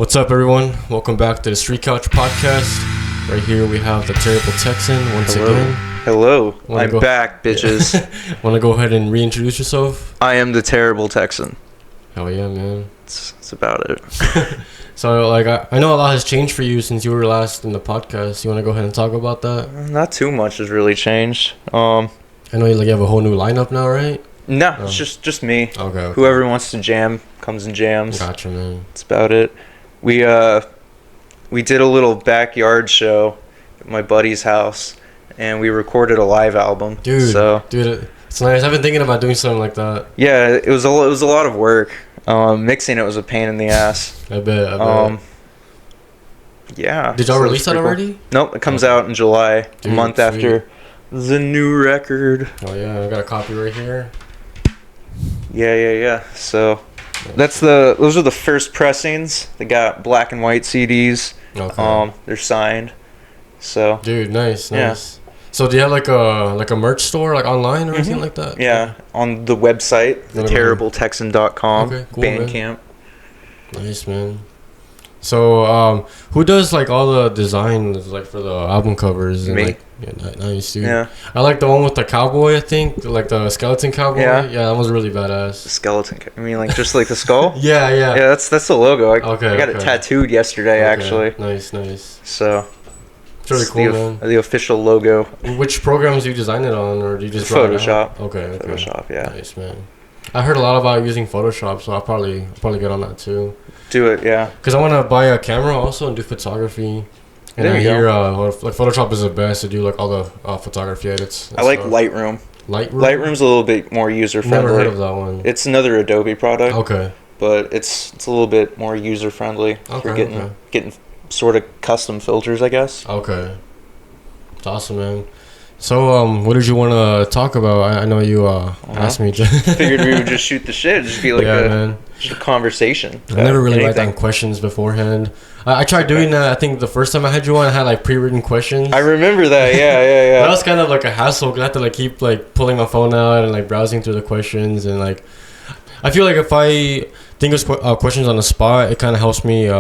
What's up, everyone? Welcome back to the Street Couch Podcast. Right here we have the Terrible Texan once again. Hello. I'm back, bitches. Want to go ahead and reintroduce yourself? I am the Terrible Texan. Hell yeah, man. That's about it. So, like, I know a lot has changed for you since you were last in the podcast. You want to go ahead and talk about that? Not too much has really changed. I know you have a whole new lineup now, right? No, it's just me. Okay. Whoever wants to jam comes and jams. Gotcha, man. That's about it. We did a little backyard show at my buddy's house, and we recorded a live album. Dude, it's nice. I've been thinking about doing something like that. Yeah, it was a lot of work. Mixing it was a pain in the ass. I bet. Yeah. Did y'all release that already? Nope, it comes out in July, a month after the new record. Oh yeah, I got a copy right here. Yeah. So those are the first pressings. They got black and white CDs. Okay. They're signed. So. Dude, nice. Yeah. So do you have like a merch store like online or anything like that? Yeah, on the website, TerribleTexan.com, okay, cool, Bandcamp. Man. Nice, man. So who does like all the designs like for the album covers? And, Me. Like, nice, dude. Yeah. I like the one with the cowboy. I think like the skeleton cowboy. Yeah. That was really badass. The skeleton. I mean, like just like the skull. Yeah. Yeah, that's the logo. I got it Okay. tattooed yesterday, actually. Nice. So. It's really cool, man. The official logo. Which programs do you design it on, or do you just Photoshop? Okay. Photoshop, yeah. Nice, man. I heard a lot about using Photoshop, so I'll probably get on that too. Do it, yeah. Because I want to buy a camera also and do photography. And I hear like Photoshop is the best to do like all the photography edits. I like Lightroom. Lightroom's a little bit more user friendly. Never heard of that one. It's another Adobe product. Okay. But it's a little bit more user friendly. For getting sort of custom filters, I guess. Okay. It's awesome, man. So, what did you want to talk about? I know you asked me. Figured we would just shoot the shit. Just be like a conversation. I never really write down questions beforehand. I tried doing that. I think the first time I had you on, I had like pre-written questions. I remember that. Yeah. That was kind of like a hassle. 'Cause I had to like keep like pulling my phone out and like browsing through the questions, and like I feel like if I think of questions on the spot, it kind of helps me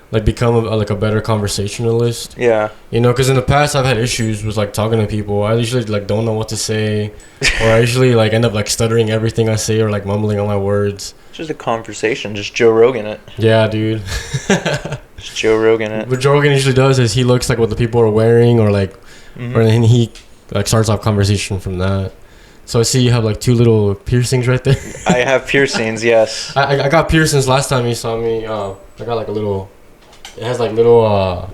like become a better conversationalist. Yeah. You know, because in the past I've had issues with like talking to people. I usually like don't know what to say, or I usually like end up like stuttering everything I say or like mumbling all my words. Just a conversation. Just Joe Rogan it. Yeah, dude. Just Joe Rogan it. What Joe Rogan usually does is he looks like what the people are wearing, or like, or then he like starts off conversation from that. So I see you have like 2 little piercings right there. I have piercings, yes. I got piercings last time you saw me. I got like a little. It has like little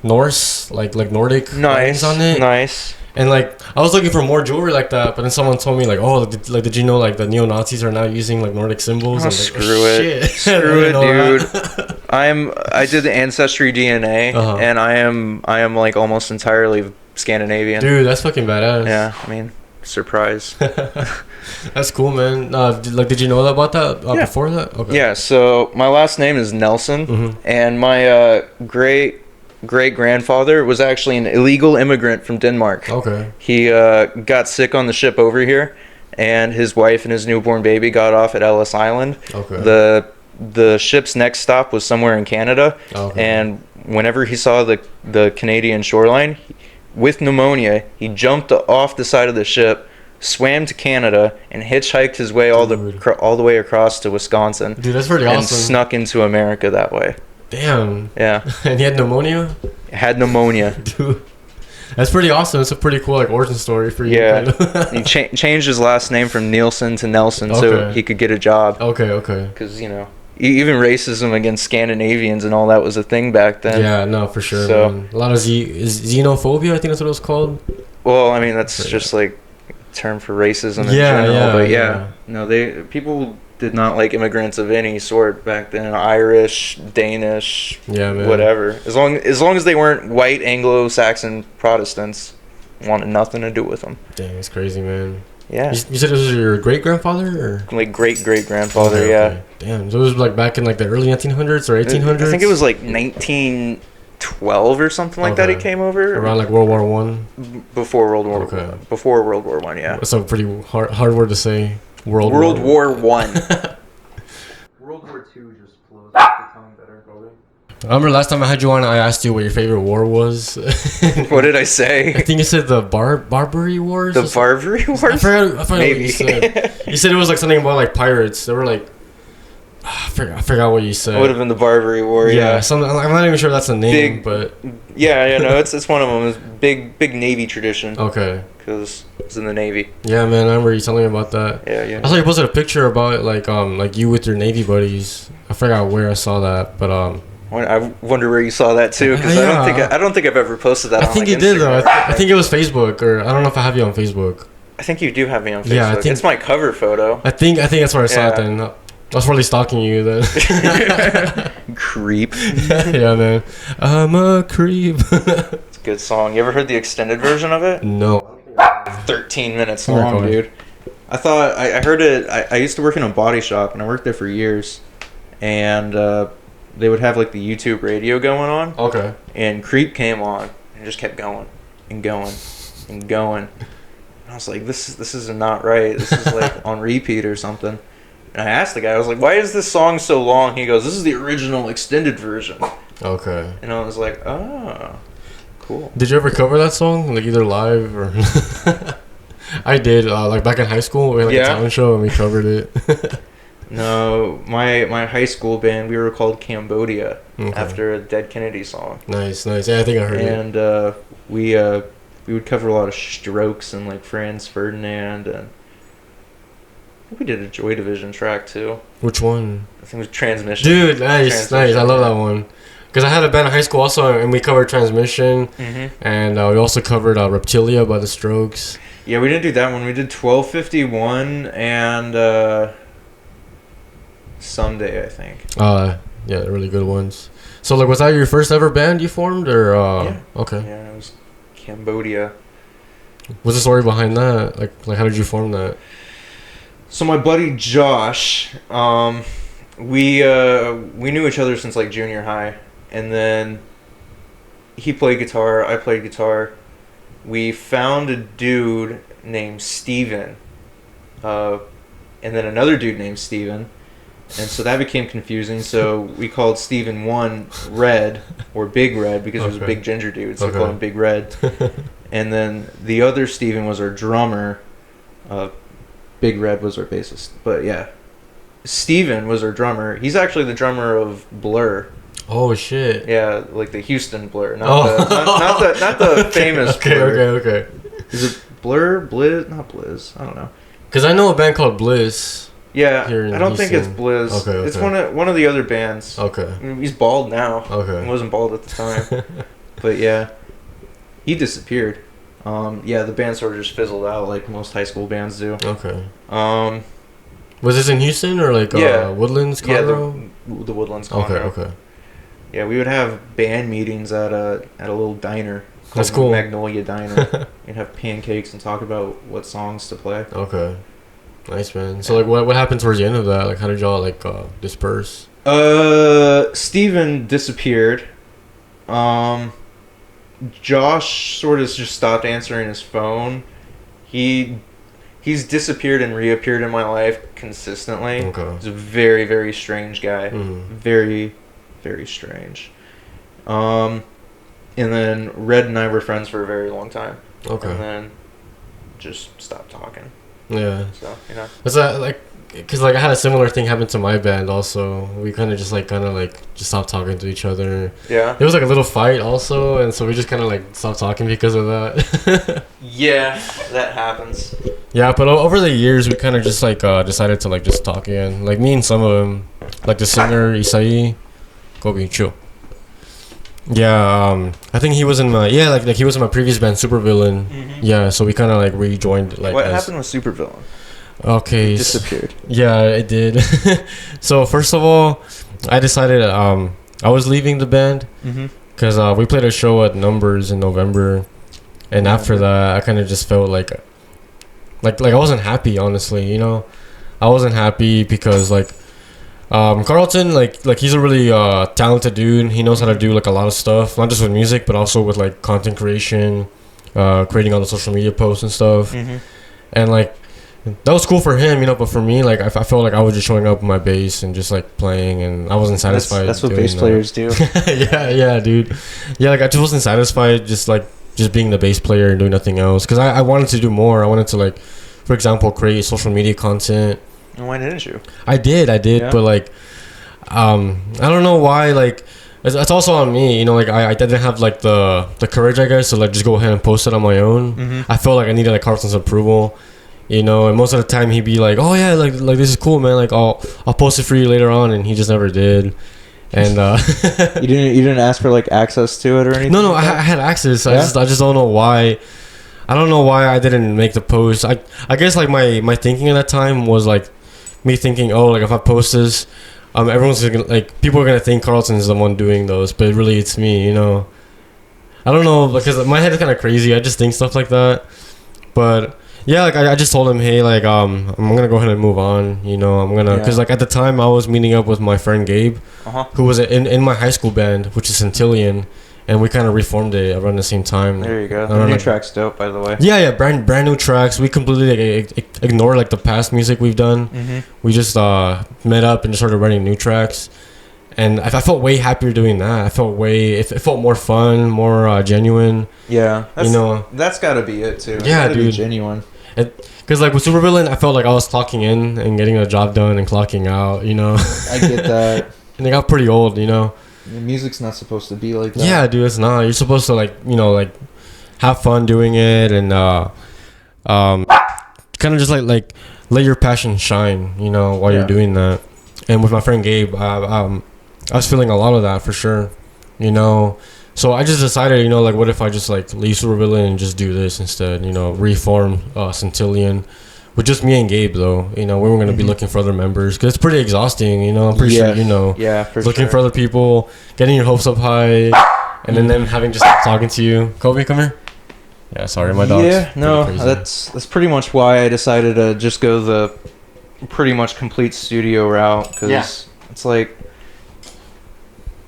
Norse, like Nordic lines on it. Nice. And like I was looking for more jewelry like that, but then someone told me like, oh, like did you know like the neo-Nazis are now using like Nordic symbols? Oh, and, like, screw it, dude. I did the ancestry DNA, and I am like almost entirely Scandinavian. Dude, that's fucking badass. Yeah, I mean, surprise. That's cool, man. Did you know about that before that? Okay. Yeah. So my last name is Nelson, and my great-grandfather was actually an illegal immigrant from Denmark. Okay. He got sick on the ship over here, and his wife and his newborn baby got off at Ellis Island. Okay. The ship's next stop was somewhere in Canada, and whenever he saw the Canadian shoreline, with pneumonia, he jumped off the side of the ship, swam to Canada, and hitchhiked his way all the way across to Wisconsin. Dude, that's pretty awesome. And snuck into America that way. Damn. Yeah. And he had pneumonia? Had pneumonia. Dude. That's pretty awesome. It's a pretty cool like origin story for you. Yeah. He changed his last name from Nielsen to Nelson so he could get a job. Okay. Because, even racism against Scandinavians and all that was a thing back then. Yeah, no, for sure, man. A lot of xenophobia, I think that's what it was called. Well, I mean, that's just like a term for racism in general. But no, people did not like immigrants of any sort back then. Irish, Danish, whatever. As long as they weren't white Anglo-Saxon Protestants, wanted nothing to do with them. Dang, it's crazy, man. Yeah. You said this was your great-grandfather? Or? Like great-great-grandfather, yeah. Damn, so it was like back in like the early 1900s or 1800s? I think it was like 1912 or something like that he came over. Around like World War One? Before World War Before World War One, yeah. That's a pretty hard word to say. World War One. World War Two just blows up the I remember last time I had you on, I asked you what your favorite war was. What did I say? I think you said the Barbary Wars. The Barbary Wars? I forgot Maybe. what you said. You said it was like something about like pirates. They were like, I forgot what you said. It would have been the Barbary War. Yeah, something. I'm not even sure that's the name, but yeah, no, it's one of them. It's big Navy tradition. Okay. Because it's in the Navy. Yeah, man, I remember you telling me about that. Yeah. I saw you posted a picture about it, like you with your Navy buddies. I forgot where I saw that, but I wonder where you saw that too, because I don't think I've ever posted that. I think you did though. I think it was Facebook, or I don't know if I have you on Facebook. I think you do have me on Facebook. Yeah, I think it's my cover photo. I think that's where I saw it then. I was probably stalking you then. Creep. Yeah, man. I'm a creep. It's a good song. You ever heard the extended version of it? No. 13 minutes long, dude. I thought I heard it. I used to work in a body shop, and I worked there for years, and they would have like the YouTube radio going on. Okay. And Creep came on and just kept going and going and going. And I was like, this is not right. This is like on repeat or something. And I asked the guy, I was like, why is this song so long? He goes, this is the original extended version. Okay. And I was like, oh, cool. Did you ever cover that song, like either live or? I did, like back in high school. We had like a talent show and we covered it. No, my high school band, we were called Cambodia after a Dead Kennedy song. Nice. Yeah, I think I heard it. And we would cover a lot of Strokes and like Franz Ferdinand, and I think we did a Joy Division track too. Which one? I think it was Transmission. Dude, nice. I love that one. Because I had a band in high school also, and we covered Transmission, and we also covered Reptilia by the Strokes. Yeah, we didn't do that one. We did 1251 and Someday, I think. Yeah, really good ones. So, like, was that your first ever band you formed, or? Yeah. Okay. Yeah, it was Cambodia. What's the story behind that? Like, how did you form that? So my buddy Josh, we knew each other since like junior high, and then he played guitar, I played guitar. We found a dude named Steven, and then another dude named Steven, and so that became confusing. So we called Steven 1 Red, or Big Red, because he was a big ginger dude, so we called him Big Red. And then the other Steven was our drummer. Big Red was our bassist. But yeah, Steven was our drummer. He's actually the drummer of Blur. Oh shit! Yeah, like the Houston Blur, not the famous Blur. Okay. Is it Blur? Blizz? Not Blizz. I don't know. Because I know a band called Bliss. Yeah, I don't think it's Blizz. Okay. It's one of the other bands. Okay. I mean, he's bald now. Okay. He wasn't bald at the time. But yeah, he disappeared. The band sort of just fizzled out like most high school bands do. Okay. Was this in Houston or like Woodlands, Conroe? Yeah, the Woodlands, Conroe. Okay. Yeah, we would have band meetings at a little diner. That's cool. Magnolia Diner. You'd have pancakes and talk about what songs to play. Okay. Nice, man. So like, what happened towards the end of that? Like, how did y'all like disperse? Steven disappeared. Josh sort of just stopped answering his phone. He's disappeared and reappeared in my life consistently. Okay. He's a very, very strange guy. Very, very strange. And then Red and I were friends for a very long time. Okay. And then just stopped talking. Yeah. So, you know. It's like, because like I had a similar thing happen to my band also. We kind of just stopped talking to each other. Yeah. There was like a little fight also, and so we just kind of like stopped talking because of that. Yeah, that happens. Yeah, but over the years we kind of just like decided to like just talk again. Like me and some of them, like the singer Isai, Kobe, chill. Yeah, I think he was in my like he was in my previous band, Supervillain. Yeah, so we kind of like rejoined. Like, what happened with Supervillain? Okay, it disappeared. Yeah, it did. So first of all, I decided I was leaving the band because we played a show at Numbers in November, and after that, I kind of just felt like I wasn't happy. Honestly, you know, I wasn't happy because like. Carlton, like he's a really talented dude. He knows how to do like a lot of stuff, not just with music, but also with like content creation, creating all the social media posts and stuff. And like that was cool for him, you know. But for me, like I felt like I was just showing up with my bass and just like playing, and I wasn't satisfied. That's what bass players do. yeah, dude. Yeah, like I just wasn't satisfied just being the bass player and doing nothing else. Because I wanted to do more. I wanted to, like, for example, create social media content. And why didn't you? I did, yeah. But like, I don't know why. Like, it's also on me, you know. Like I didn't have like the courage, I guess, to like just go ahead and post it on my own. Mm-hmm. I felt like I needed like Carlton's approval. You know, and most of the time he'd be like, "Oh yeah, like this is cool, man. Like I'll post it for you later on," and he just never did. And you didn't ask for like access to it or anything? No, I had access. Yeah? I just don't know why. I don't know why I didn't make the post. I guess like my thinking at that time was like me thinking, oh, like if I post this, everyone's gonna, like, people are gonna think Carlton's the one doing those, but really it's me. You know, I don't know, because my head is kind of crazy. I just think stuff like that, but. Yeah, like I just told him, hey, like I'm gonna go ahead and move on. You know, I'm gonna, because like at the time I was meeting up with my friend Gabe, who was in my high school band, which is Centillion, and we kind of reformed it around the same time. There you go. The new track's dope, by the way. Yeah, brand new tracks. We completely ignored like the past music we've done. Mm-hmm. We just met up and just started writing new tracks. And I felt way happier doing that. I felt it felt more fun, more genuine. Yeah, you know, that's got to be it too. Yeah, dude, be genuine. Because like with Supervillain, I felt like I was clocking in and getting a job done and clocking out. You know, I get that. And it got pretty old. You know, the music's not supposed to be like that. Yeah, dude, it's not. You're supposed to like, you know, like have fun doing it and kind of just like let your passion shine. You know, while you're doing that. And with my friend Gabe, I was feeling a lot of that for sure, you know. So I just decided, you know, like, what if I just like leave Supervillain and just do this instead, you know, reform Centillion with just me and Gabe, though. You know, we were gonna be looking for other members because it's pretty exhausting, you know. I'm pretty sure, you know. Yeah, for looking for other people, getting your hopes up high, and then them having just talking to you. Kobe, come here. Yeah, sorry, my dog's that's pretty much why I decided to just go the pretty much complete studio route, because it's like,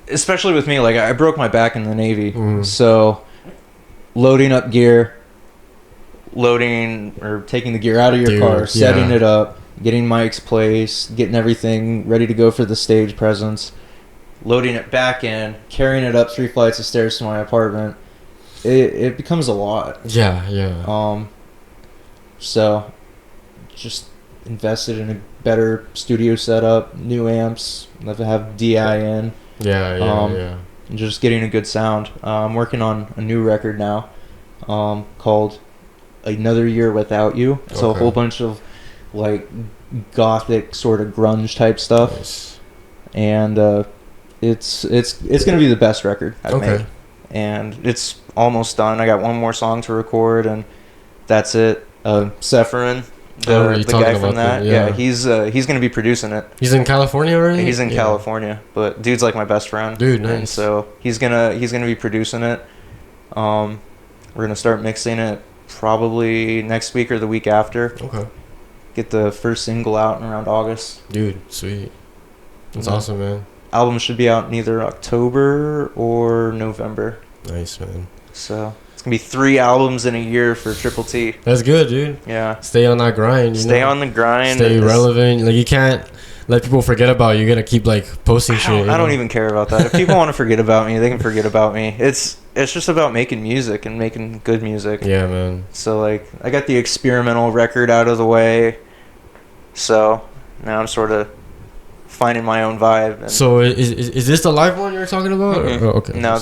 especially with me, like I broke my back in the Navy, so loading up gear, taking the gear out of your car, setting it up, getting mics placed, getting everything ready to go for the stage presence, loading it back in, carrying it up 3 flights of stairs to my apartment, it becomes a lot. So just invested in a better studio setup, new amps, have DI in. And just getting a good sound. I'm working on a new record now, called Another Year Without You. It's a whole bunch of like gothic sort of grunge type stuff. Nice. And it's gonna be the best record I've made. And it's almost done. I got one more song to record, and that's it. Sephirin, the guy from that, he's gonna be producing it. He's in California already. He's in California, but dude's like my best friend. Dude, nice. And so he's gonna be producing it. We're gonna start mixing it probably next week or the week after. Get the first single out in around August. Dude, sweet. That's awesome, man. Album should be out in either October or November. Nice, man. So it's gonna be 3 albums in a year for Triple T. That's good, dude. Yeah. Stay on that grind. Stay on the grind. Stay relevant. Like, you can't let people forget about you. You gotta keep like posting shit. I don't even care about that. If people want to forget about me, they can forget about me. It's just about making music and making good music. Yeah, man. So like, I got the experimental record out of the way. So now I'm sort of finding my own vibe. And so is this the live one you're talking about? Mm-hmm. Okay. No,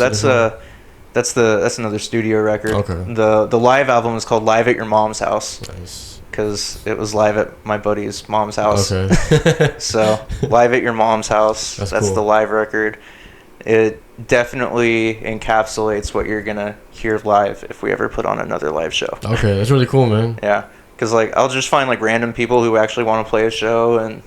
that's another studio record. Okay. The live album is called Live at Your Mom's House. Nice. Because it was live at my buddy's mom's house. Okay. So Live at Your Mom's House. That's cool. The live record. It definitely encapsulates what you're gonna hear live if we ever put on another live show. Okay, that's really cool, man. Yeah, because like I'll just find like random people who actually want to play a show, and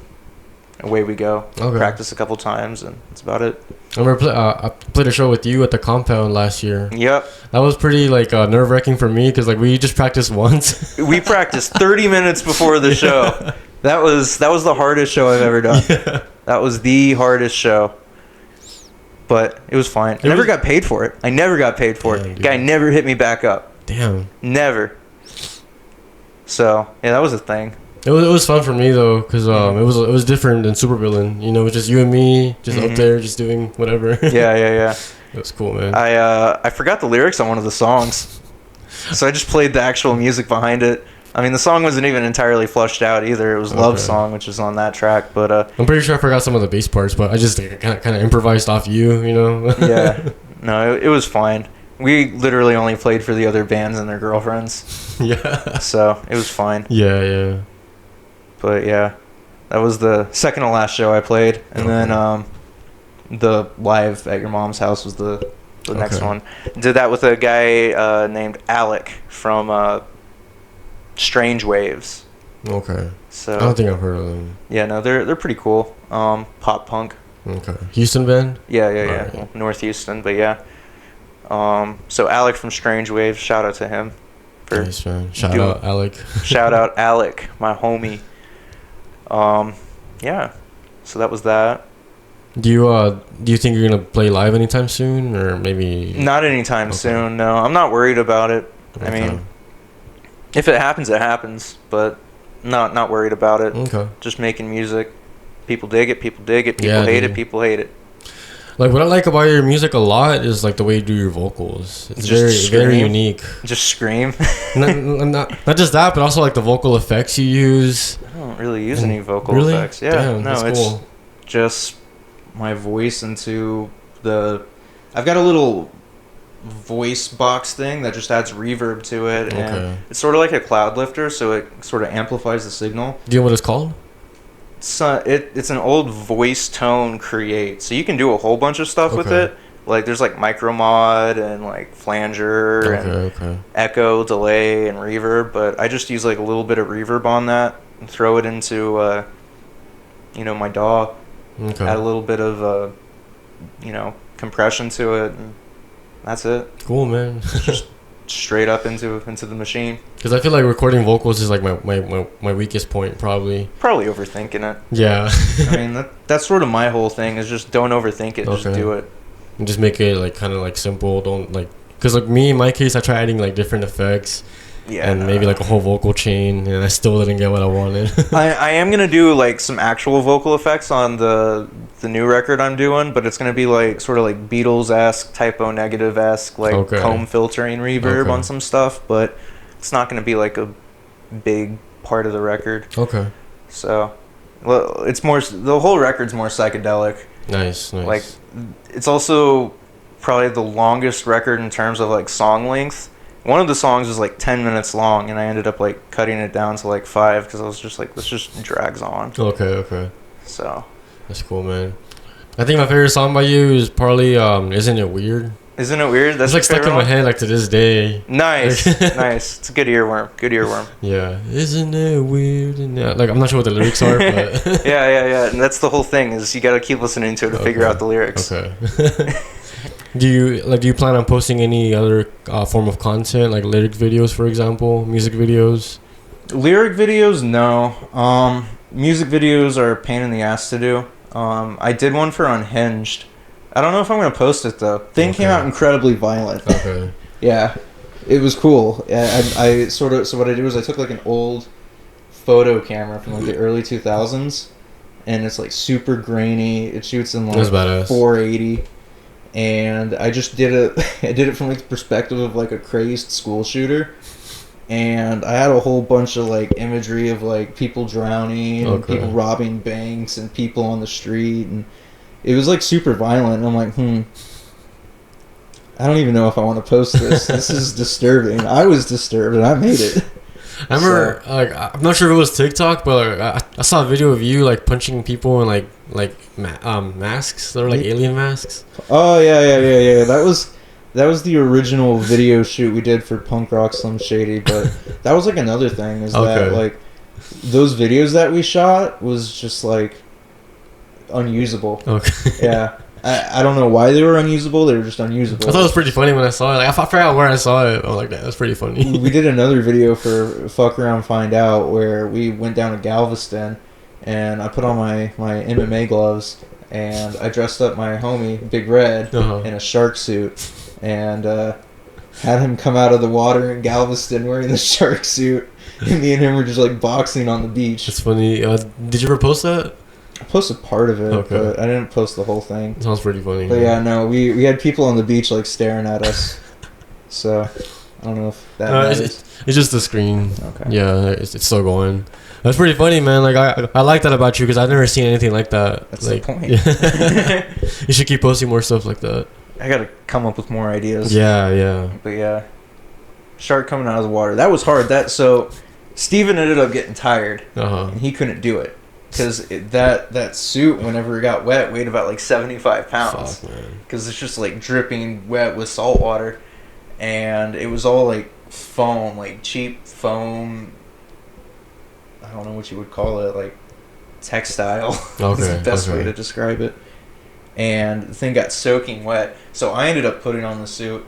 away we go. Practice a couple times, and that's about it. I remember I played a show with you at the compound last year. Yep. That was pretty like nerve-wracking for me because like we just practiced once. We practiced 30 minutes before the show. That was the hardest show I've ever done. Yeah. That was the hardest show. But it was fine. I never got paid for it. Dude. Guy never hit me back up. Damn. Never. So, yeah, that was a thing. It was fun for me though, cause it was different than Supervillain. You know, it was just you and me, just up there, just doing whatever. Yeah. It was cool, man. I forgot the lyrics on one of the songs, so I just played the actual music behind it. I mean, the song wasn't even entirely flushed out either. It was Love Song, which is on that track. But I'm pretty sure I forgot some of the bass parts, but I just kind of improvised off you know? Yeah. No, it was fine. We literally only played for the other bands and their girlfriends. Yeah. So it was fine. Yeah. But yeah, that was the second to last show I played. And then the live at your mom's house was the next one. Did that with a guy named Alec from Strange Waves. Okay. So I don't think I've heard of them. Yeah, no, they're pretty cool. Pop punk. Okay. Houston band? Yeah. Right. Well, North Houston, but yeah. So Alec from Strange Waves, shout out to him. Nice, man. Shout out Alec. Shout out Alec, my homie. Yeah. So that was that. Do you think you're gonna play live anytime soon, or maybe not anytime soon? No, I'm not worried about it. I mean, if it happens, it happens, but not worried about it. Okay. Just making music. People dig it. People hate it. People hate it. Like, what I like about your music a lot is like the way you do your vocals. It's very unique. Just scream. not just that, but also like the vocal effects you use. I don't really use any vocal effects. Yeah, damn, no, it's cool. Just my voice into the. I've got a little voice box thing that just adds reverb to it, and it's sort of like a cloud lifter, so it sort of amplifies the signal. Do you know what it's called? It's an old voice tone create, so you can do a whole bunch of stuff with it. Like there's like micro mod and like flanger and echo, delay, and reverb. But I just use like a little bit of reverb on that and throw it into my DAW. Add a little bit of compression to it, and that's it. Cool, man. Just straight up into the machine. Because I feel like recording vocals is like my weakest point, probably overthinking it. Yeah. I mean that's sort of my whole thing is just don't overthink it. Just do it and just make it like kind of like simple. Don't like, because like me in my case, I try adding like different effects maybe like a whole vocal chain, and I still didn't get what I wanted. I am gonna do like some actual vocal effects on the new record I'm doing, but it's gonna be like sort of like Beatles-esque, Typo Negative-esque, like comb filtering reverb on some stuff, but it's not gonna be like a big part of the record. So it's more, the whole record's more psychedelic. Nice. Like it's also probably the longest record in terms of like song length. One of the songs was like 10 minutes long, and I ended up like cutting it down to like 5 because I was just like, this just drags on. Okay. So that's cool, man. I think my favorite song by you is probably Isn't It Weird? Isn't it weird? That's it's like stuck in my head like to this day. Nice. Nice. It's a good earworm. Yeah. Isn't it weird? And like, I'm not sure what the lyrics are, but yeah. And that's the whole thing, is you got to keep listening to it to figure out the lyrics. Okay. Do you plan on posting any other form of content, like lyric videos, for example, music videos? Lyric videos, no. Music videos are a pain in the ass to do. I did one for Unhinged. I don't know if I'm gonna post it though. Thing came out incredibly violent. Okay. Yeah, it was cool. I so what I did was I took like an old photo camera from like the early 2000s, and it's like super grainy. It shoots in like 480. And I just did it from like the perspective of like a crazed school shooter, and I had a whole bunch of like imagery of like people drowning and people robbing banks and people on the street, and it was like super violent. And I'm like, I don't even know if I want to post this. This is disturbing. I was disturbed and I made it. I remember, like, I'm not sure if it was TikTok, but like, I saw a video of you like punching people in like masks. They were like alien masks. Oh yeah. That was the original video shoot we did for Punk Rock Slim Shady. But that was like another thing, is that like those videos that we shot was just like unusable. Okay. Yeah. I don't know why they were unusable. They were just unusable. I thought it was pretty funny when I saw it. Like, I forgot where I saw it. I was like, that's pretty funny. We did another video for Fuck Around Find Out where we went down to Galveston, and I put on my MMA gloves, and I dressed up my homie, Big Red, in a shark suit, and had him come out of the water in Galveston wearing the shark suit. And me and him were just like boxing on the beach. It's funny. Did you ever post that? I posted part of it, but I didn't post the whole thing. Sounds pretty funny. But yeah, no, we had people on the beach like staring at us. So I don't know if that matters. It's just the screen. Okay. Yeah, it's still going. That's pretty funny, man. Like I like that about you because I've never seen anything like that. That's like, the point. Yeah. You should keep posting more stuff like that. I gotta come up with more ideas. Yeah. But yeah, shark coming out of the water. That was hard. Steven ended up getting tired, and he couldn't do it because that suit, whenever it got wet, weighed about like 75 pounds. Because it's just like dripping wet with salt water, and it was all like foam, like cheap foam. I don't know what you would call it, like textile. Okay, is the best way to describe it. And the thing got soaking wet, so I ended up putting on the suit,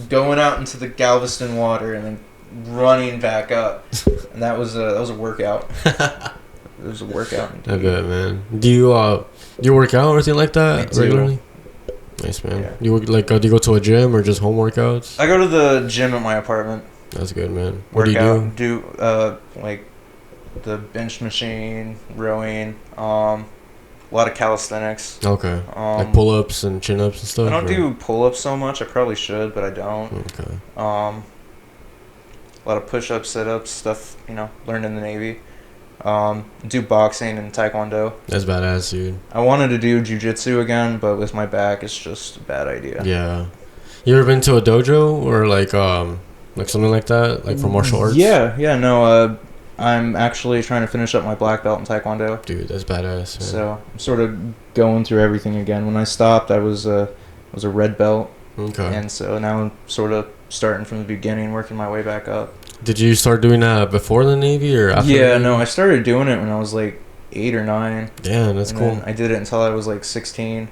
going out into the Galveston water, and then running back up, and that was a workout. It was a workout. I bet, man. Do you work out or anything like that regularly? Nice, man. Yeah. Do you go to a gym or just home workouts? I go to the gym at my apartment. That's good, man. What do you do? Like the bench machine, rowing, a lot of calisthenics. Okay. Like pull-ups and chin-ups and stuff? I don't do pull-ups so much. I probably should, but I don't. Okay. A lot of push-ups, sit-ups, stuff, learned in the Navy. Do boxing and taekwondo. That's badass, dude. I wanted to do jiu-jitsu again, but with my back, it's just a bad idea. Yeah. You ever been to a dojo or like something like that, like for martial arts? Yeah. No. I'm actually trying to finish up my black belt in taekwondo. Dude, that's badass. Man. So I'm sort of going through everything again. When I stopped, I was a red belt. Okay. And so now I'm sort of starting from the beginning, working my way back up. Did you start doing that before the Navy or after? Yeah, no, I started doing it when I was like 8 or 9. Damn, that's cool. I did it until I was like 16.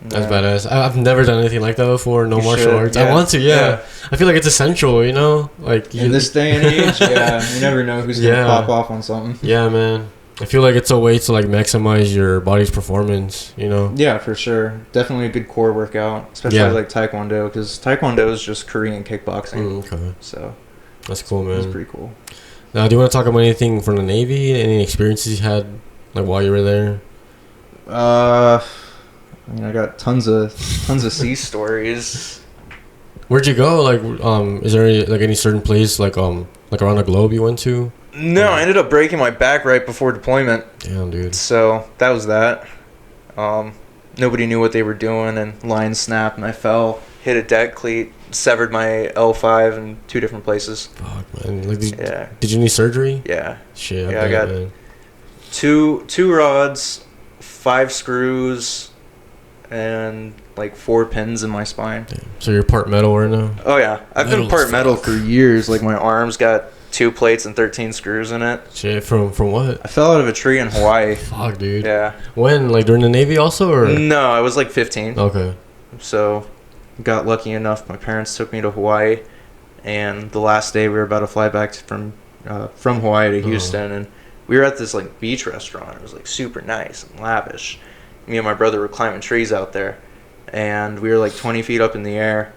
That's badass. I've never done anything like that before. No martial arts. Yeah. I want to, yeah. I feel like it's essential, Like in this day and age, you never know who's gonna pop off on something. Yeah, man. I feel like it's a way to like maximize your body's performance, Yeah, for sure. Definitely a good core workout, especially like taekwondo, because taekwondo is just Korean kickboxing. Okay. So that's cool, man. It's pretty cool. Now, do you want to talk about anything from the Navy? Any experiences you had, like while you were there? I got tons of sea stories. Where'd you go? Like, is there any certain place like around the globe you went to? No, I ended up breaking my back right before deployment. Damn, dude. So that was that. Nobody knew what they were doing, and line snapped, and I fell, hit a deck cleat, severed my L5 in 2 different places. Fuck, man. Like, did you need surgery? Yeah. Shit. I got man. two rods, 5 screws, and like 4 pins in my spine. Damn. So you're part metal right now? Oh yeah, I've been part metal for years. Like my arm's got 2 plates and 13 screws in it. Shit, from what? I fell out of a tree in Hawaii. Fuck, dude. Yeah. When? Like during the Navy also, or? No, I was like 15. Okay. So, got lucky enough. My parents took me to Hawaii, and the last day we were about to fly back from Hawaii to Houston, and we were at this like beach restaurant. It was like super nice and lavish. Me and my brother were climbing trees out there, and we were like 20 feet up in the air,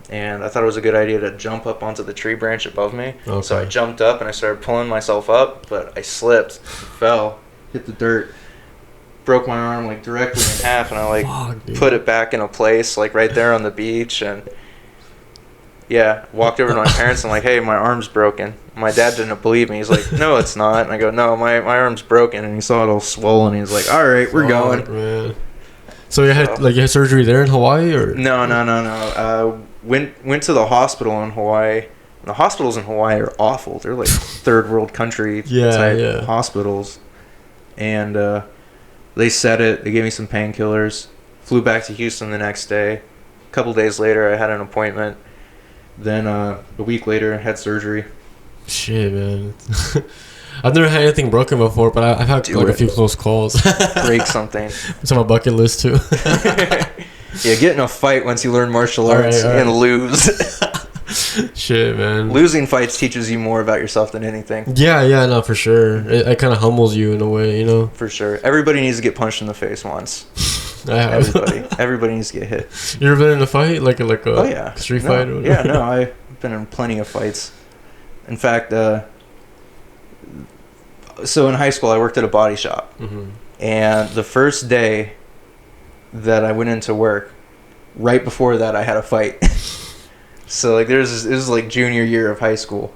and I thought it was a good idea to jump up onto the tree branch above me. Okay. So I jumped up and I started pulling myself up, but I slipped, fell, hit the dirt, broke my arm like directly in half, and I like put it back in a place like right there on the beach, and walked over to my parents and like, hey, my arm's broken. My dad didn't believe me. He's like, no, it's not. And I go, no, my arm's broken. And he saw it all swollen. He's like, all right, we're going. Man. So you had surgery there in Hawaii, or? No. Went to the hospital in Hawaii. The hospitals in Hawaii are awful. They're like third world country type hospitals. And they set it. They gave me some painkillers. Flew back to Houston the next day. A couple days later, I had an appointment. Then a week later, I had surgery. Shit, man. I've never had anything broken before, but I've had a few close calls. Break something. It's on my bucket list too. Yeah, get in a fight once you learn martial arts and lose. Shit, man. Losing fights teaches you more about yourself than anything. Yeah, no, for sure. It kind of humbles you in a way, For sure. Everybody needs to get punched in the face once. I have. Everybody needs to get hit. You ever been in a fight, like a street fight? Yeah, no, I've been in plenty of fights. In fact, So in high school, I worked at a body shop. And the first day that I went into work, right before that, I had a fight. So like it was like junior year of high school,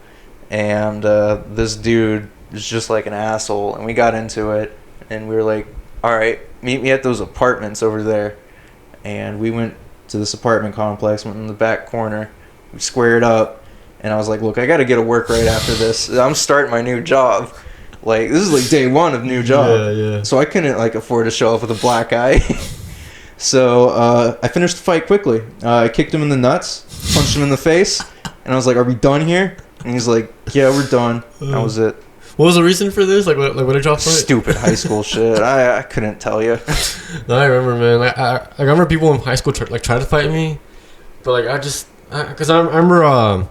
and this dude was just like an asshole, and we got into it, and we were like, all right, meet me at those apartments over there. And we went to this apartment complex, went in the back corner, we squared up, and I was like, look, I gotta get to work right after this. I'm starting my new job. Like, this is like day one of new job. Yeah. So I couldn't like afford to show up with a black eye. So I finished the fight quickly. I kicked him in the nuts, punched him in the face, and I was like, "Are we done here?" And he's like, "Yeah, we're done." That was it. What was the reason for this? Like what did y'all fight? Stupid high school shit. I couldn't tell you. No, I remember, man. I remember people in high school try to fight me, but like because I remember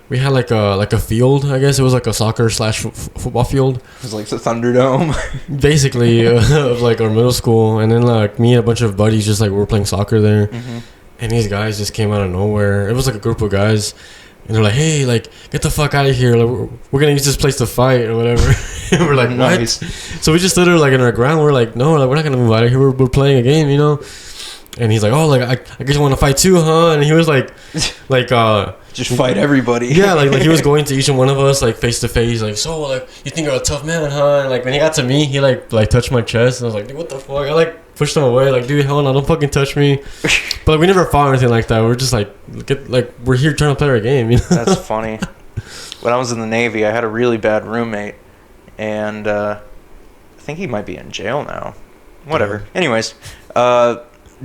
we had like a field. I guess it was like a soccer / football field. It was like the Thunderdome. Basically, of like our middle school, and then like me and a bunch of buddies just like we were playing soccer there, and these guys just came out of nowhere. It was like a group of guys, and they're like, "Hey, like get the fuck out of here! Like, we're gonna use this place to fight or whatever." And we're like, "What?" So we just stood there like in our ground. We're like, "No, like we're not gonna move out of here. We're playing a game, you know." And he's like, "Oh, like I guess you want to fight too, huh?" And he was like just fight everybody. Yeah, like he was going to each one of us like face to face, like, "So like you think you're a tough man, huh?" And like when he got to me, he like touched my chest, and I was like, "Dude, what the fuck?" I like pushed him away, like, "Dude, hell no, don't fucking touch me." But like, we never fought or anything like that. We're just like we're here trying to play our game, you know. That's funny. When I was in the Navy, I had a really bad roommate, and I think he might be in jail now. Whatever. Yeah. Anyways,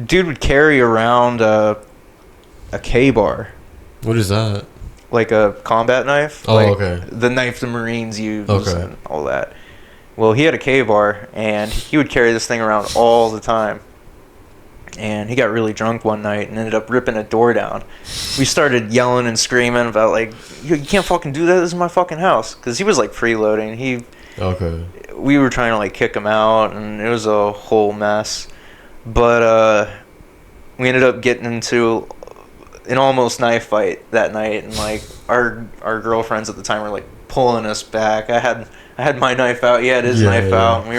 dude would carry around a K-bar. What is that? Like a combat knife. Oh, like okay. The knife the Marines use and all that. Well, he had a K-bar, and he would carry this thing around all the time. And he got really drunk one night and ended up ripping a door down. We started yelling and screaming about, like, you can't fucking do that. This is my fucking house. Because he was, like, freeloading. We were trying to, like, kick him out, and it was a whole mess. But we ended up getting into an almost knife fight that night, and like our girlfriends at the time were like pulling us back. I had my knife out. He had his knife out, and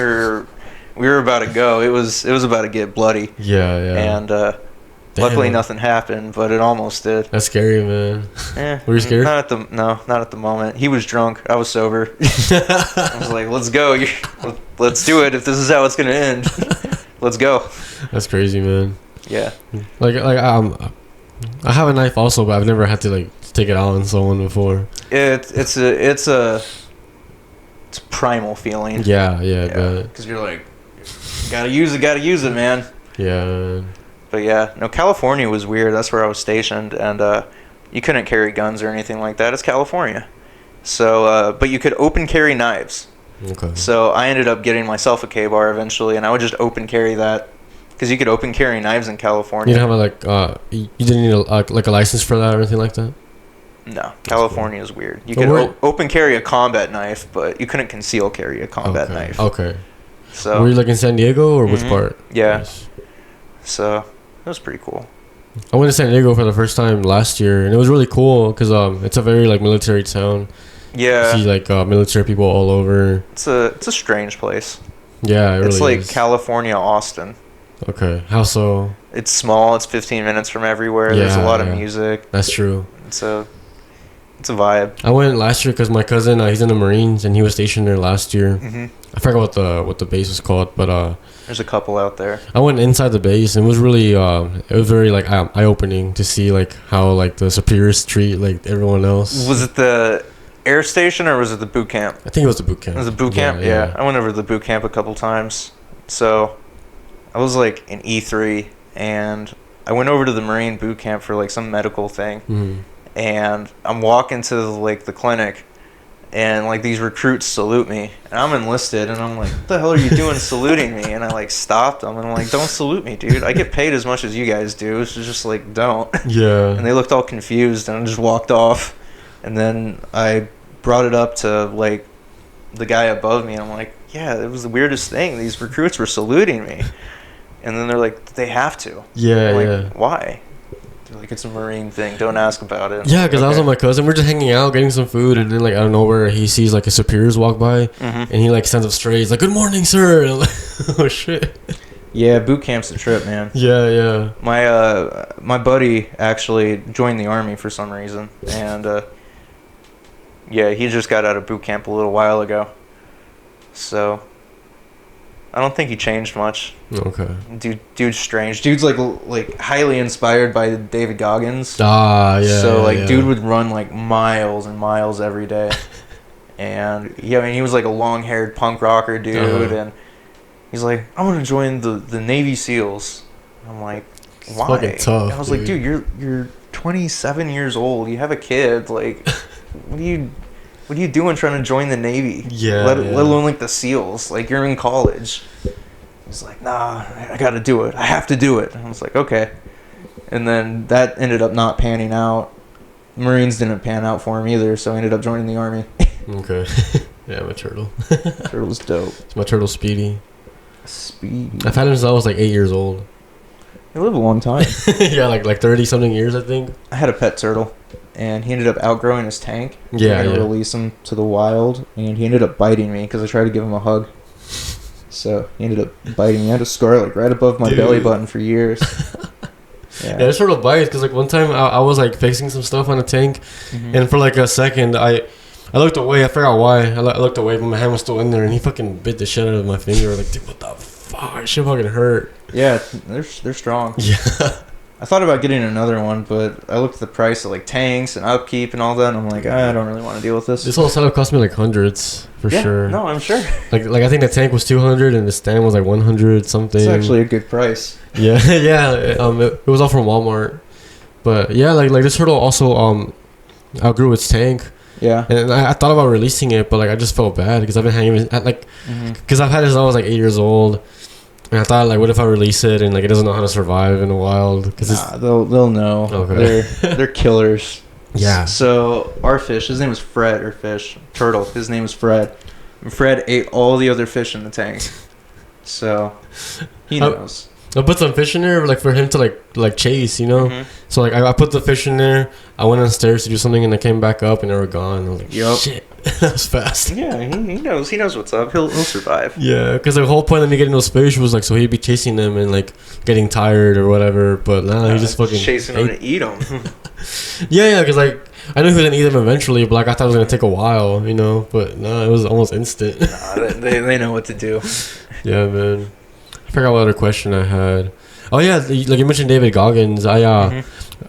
we were about to go. It was about to get bloody. And luckily nothing happened, but it almost did. That's scary, man. Yeah. Were you scared? Not at the moment. He was drunk. I was sober. I was like, let's go. Let's do it. If this is how it's gonna end, let's go. That's crazy, man. Yeah. Like I have a knife also, but I've never had to like take it out on someone before. It's a primal feeling. Yeah. Because you're like, gotta use it, man. Yeah. But yeah, no, California was weird. That's where I was stationed, and you couldn't carry guns or anything like that. It's California. So, but you could open carry knives. Okay. So I ended up getting myself a K-bar eventually, and I would just open carry that. Because you could open carry knives in California. You didn't have you didn't need a license for that or anything like that? No, California is weird. You could open carry a combat knife, but you couldn't conceal carry a combat knife. Okay. So were you like in San Diego or which part? Yeah. Nice. So it was pretty cool. I went to San Diego for the first time last year, and it was really cool because it's a very like military town. Yeah. You see like military people all over. It's a strange place. Yeah, it really it's like is. California, Austin. Okay, how so? It's small. It's 15 minutes from everywhere. Yeah, there's a lot of music. That's true. It's a vibe. I went last year because my cousin, he's in the Marines, and he was stationed there last year. I forgot what the base was called, but there's a couple out there. I went inside the base, and it was really it was very like eye opening to see like how like the superiors treat like everyone else. Was it the air station or was it the boot camp? I think it was the boot camp. It was the boot camp. Yeah. I went over to the boot camp a couple times. So I was like in E3, and I went over to the Marine boot camp for like some medical thing, and I'm walking to like the clinic, and like these recruits salute me, and I'm enlisted, and I'm like, what the hell are you doing saluting me? And I like stopped them, and I'm like, don't salute me, dude. I get paid as much as you guys do, so just like don't. Yeah. And they looked all confused, and I just walked off, and then I brought it up to like the guy above me, and I'm like, yeah, it was the weirdest thing. These recruits were saluting me. And then they're like, they have to. Yeah, I'm like, why? like it's a Marine thing. Don't ask about it. Yeah, because I was with my cousin. We're just hanging out, getting some food, and then like out of nowhere, he sees like his superiors walk by, and he like sends up straight. He's like, "Good morning, sir." And I'm like, oh shit. Yeah, boot camp's a trip, man. Yeah. My buddy actually joined the Army for some reason, and yeah, he just got out of boot camp a little while ago. So I don't think he changed much. Okay. Dude's strange. Dude's like highly inspired by David Goggins. Ah, yeah. So like, dude would run like miles and miles every day, and yeah, I mean, he was like a long-haired punk rocker dude, and he's like, I'm gonna join the Navy SEALs. I'm like, why? Fucking tough, I was like, dude, you're 27 years old. You have a kid. Like, what are you doing trying to join the Navy? Yeah. Let alone like the SEALs. Like, you're in college. He's like, nah, I gotta do it. I have to do it. And I was like, okay. And then that ended up not panning out. Marines didn't pan out for him either, so I ended up joining the Army. Okay. Yeah, my turtle. Turtle's dope. It's my turtle, Speedy. Speedy. I've had him since I was like 8 years old. He lived a long time. Yeah, like 30 something years, I think. I had a pet turtle, and he ended up outgrowing his tank. Yeah, I had to release him to the wild, and he ended up biting me because I tried to give him a hug. So he ended up biting me. I had a scar like right above my belly button for years. Yeah, it sort of bites because like one time I was like fixing some stuff on the tank, and for like a second I looked away. I forgot why. I looked away, but my hand was still in there, and he fucking bit the shit out of my finger. Like, dude, what the fuck? It shit fucking hurt. Yeah, they're strong. Yeah. I thought about getting another one, but I looked at the price of like tanks and upkeep and all that, and I'm like, I don't really want to deal with this. This whole setup cost me like hundreds for sure. No, I'm sure. Like I think the tank was 200 and the stand was like 100 something. It's actually a good price. Yeah, yeah. It was all from Walmart, but yeah, like this turtle also outgrew its tank. Yeah. And I thought about releasing it, but like I just felt bad because I've been hanging like because I've had it since I was like 8 years old. And I thought, like, what if I release it and like it doesn't know how to survive in the wild? Cause they'll know. Okay. They're killers. Yeah. So our fish, his name was Fred, or fish turtle. His name was Fred. And Fred ate all the other fish in the tank. So he knows. I put some fish in there, like for him to like chase, you know. So like I put the fish in there. I went downstairs to do something, and I came back up, and they were gone. I was like, shit. That was fast. Yeah, he knows. He knows what's up. He'll survive. Yeah, because the whole point of me getting those fish was like so he'd be chasing them and like getting tired or whatever. But nah, he just fucking chasing them to eat them. yeah, because like I knew he was gonna eat them eventually, but like I thought it was gonna take a while, you know. But nah, it was almost instant. They know what to do. Yeah, man. I forgot what other question I had. Oh yeah, like you mentioned David Goggins. I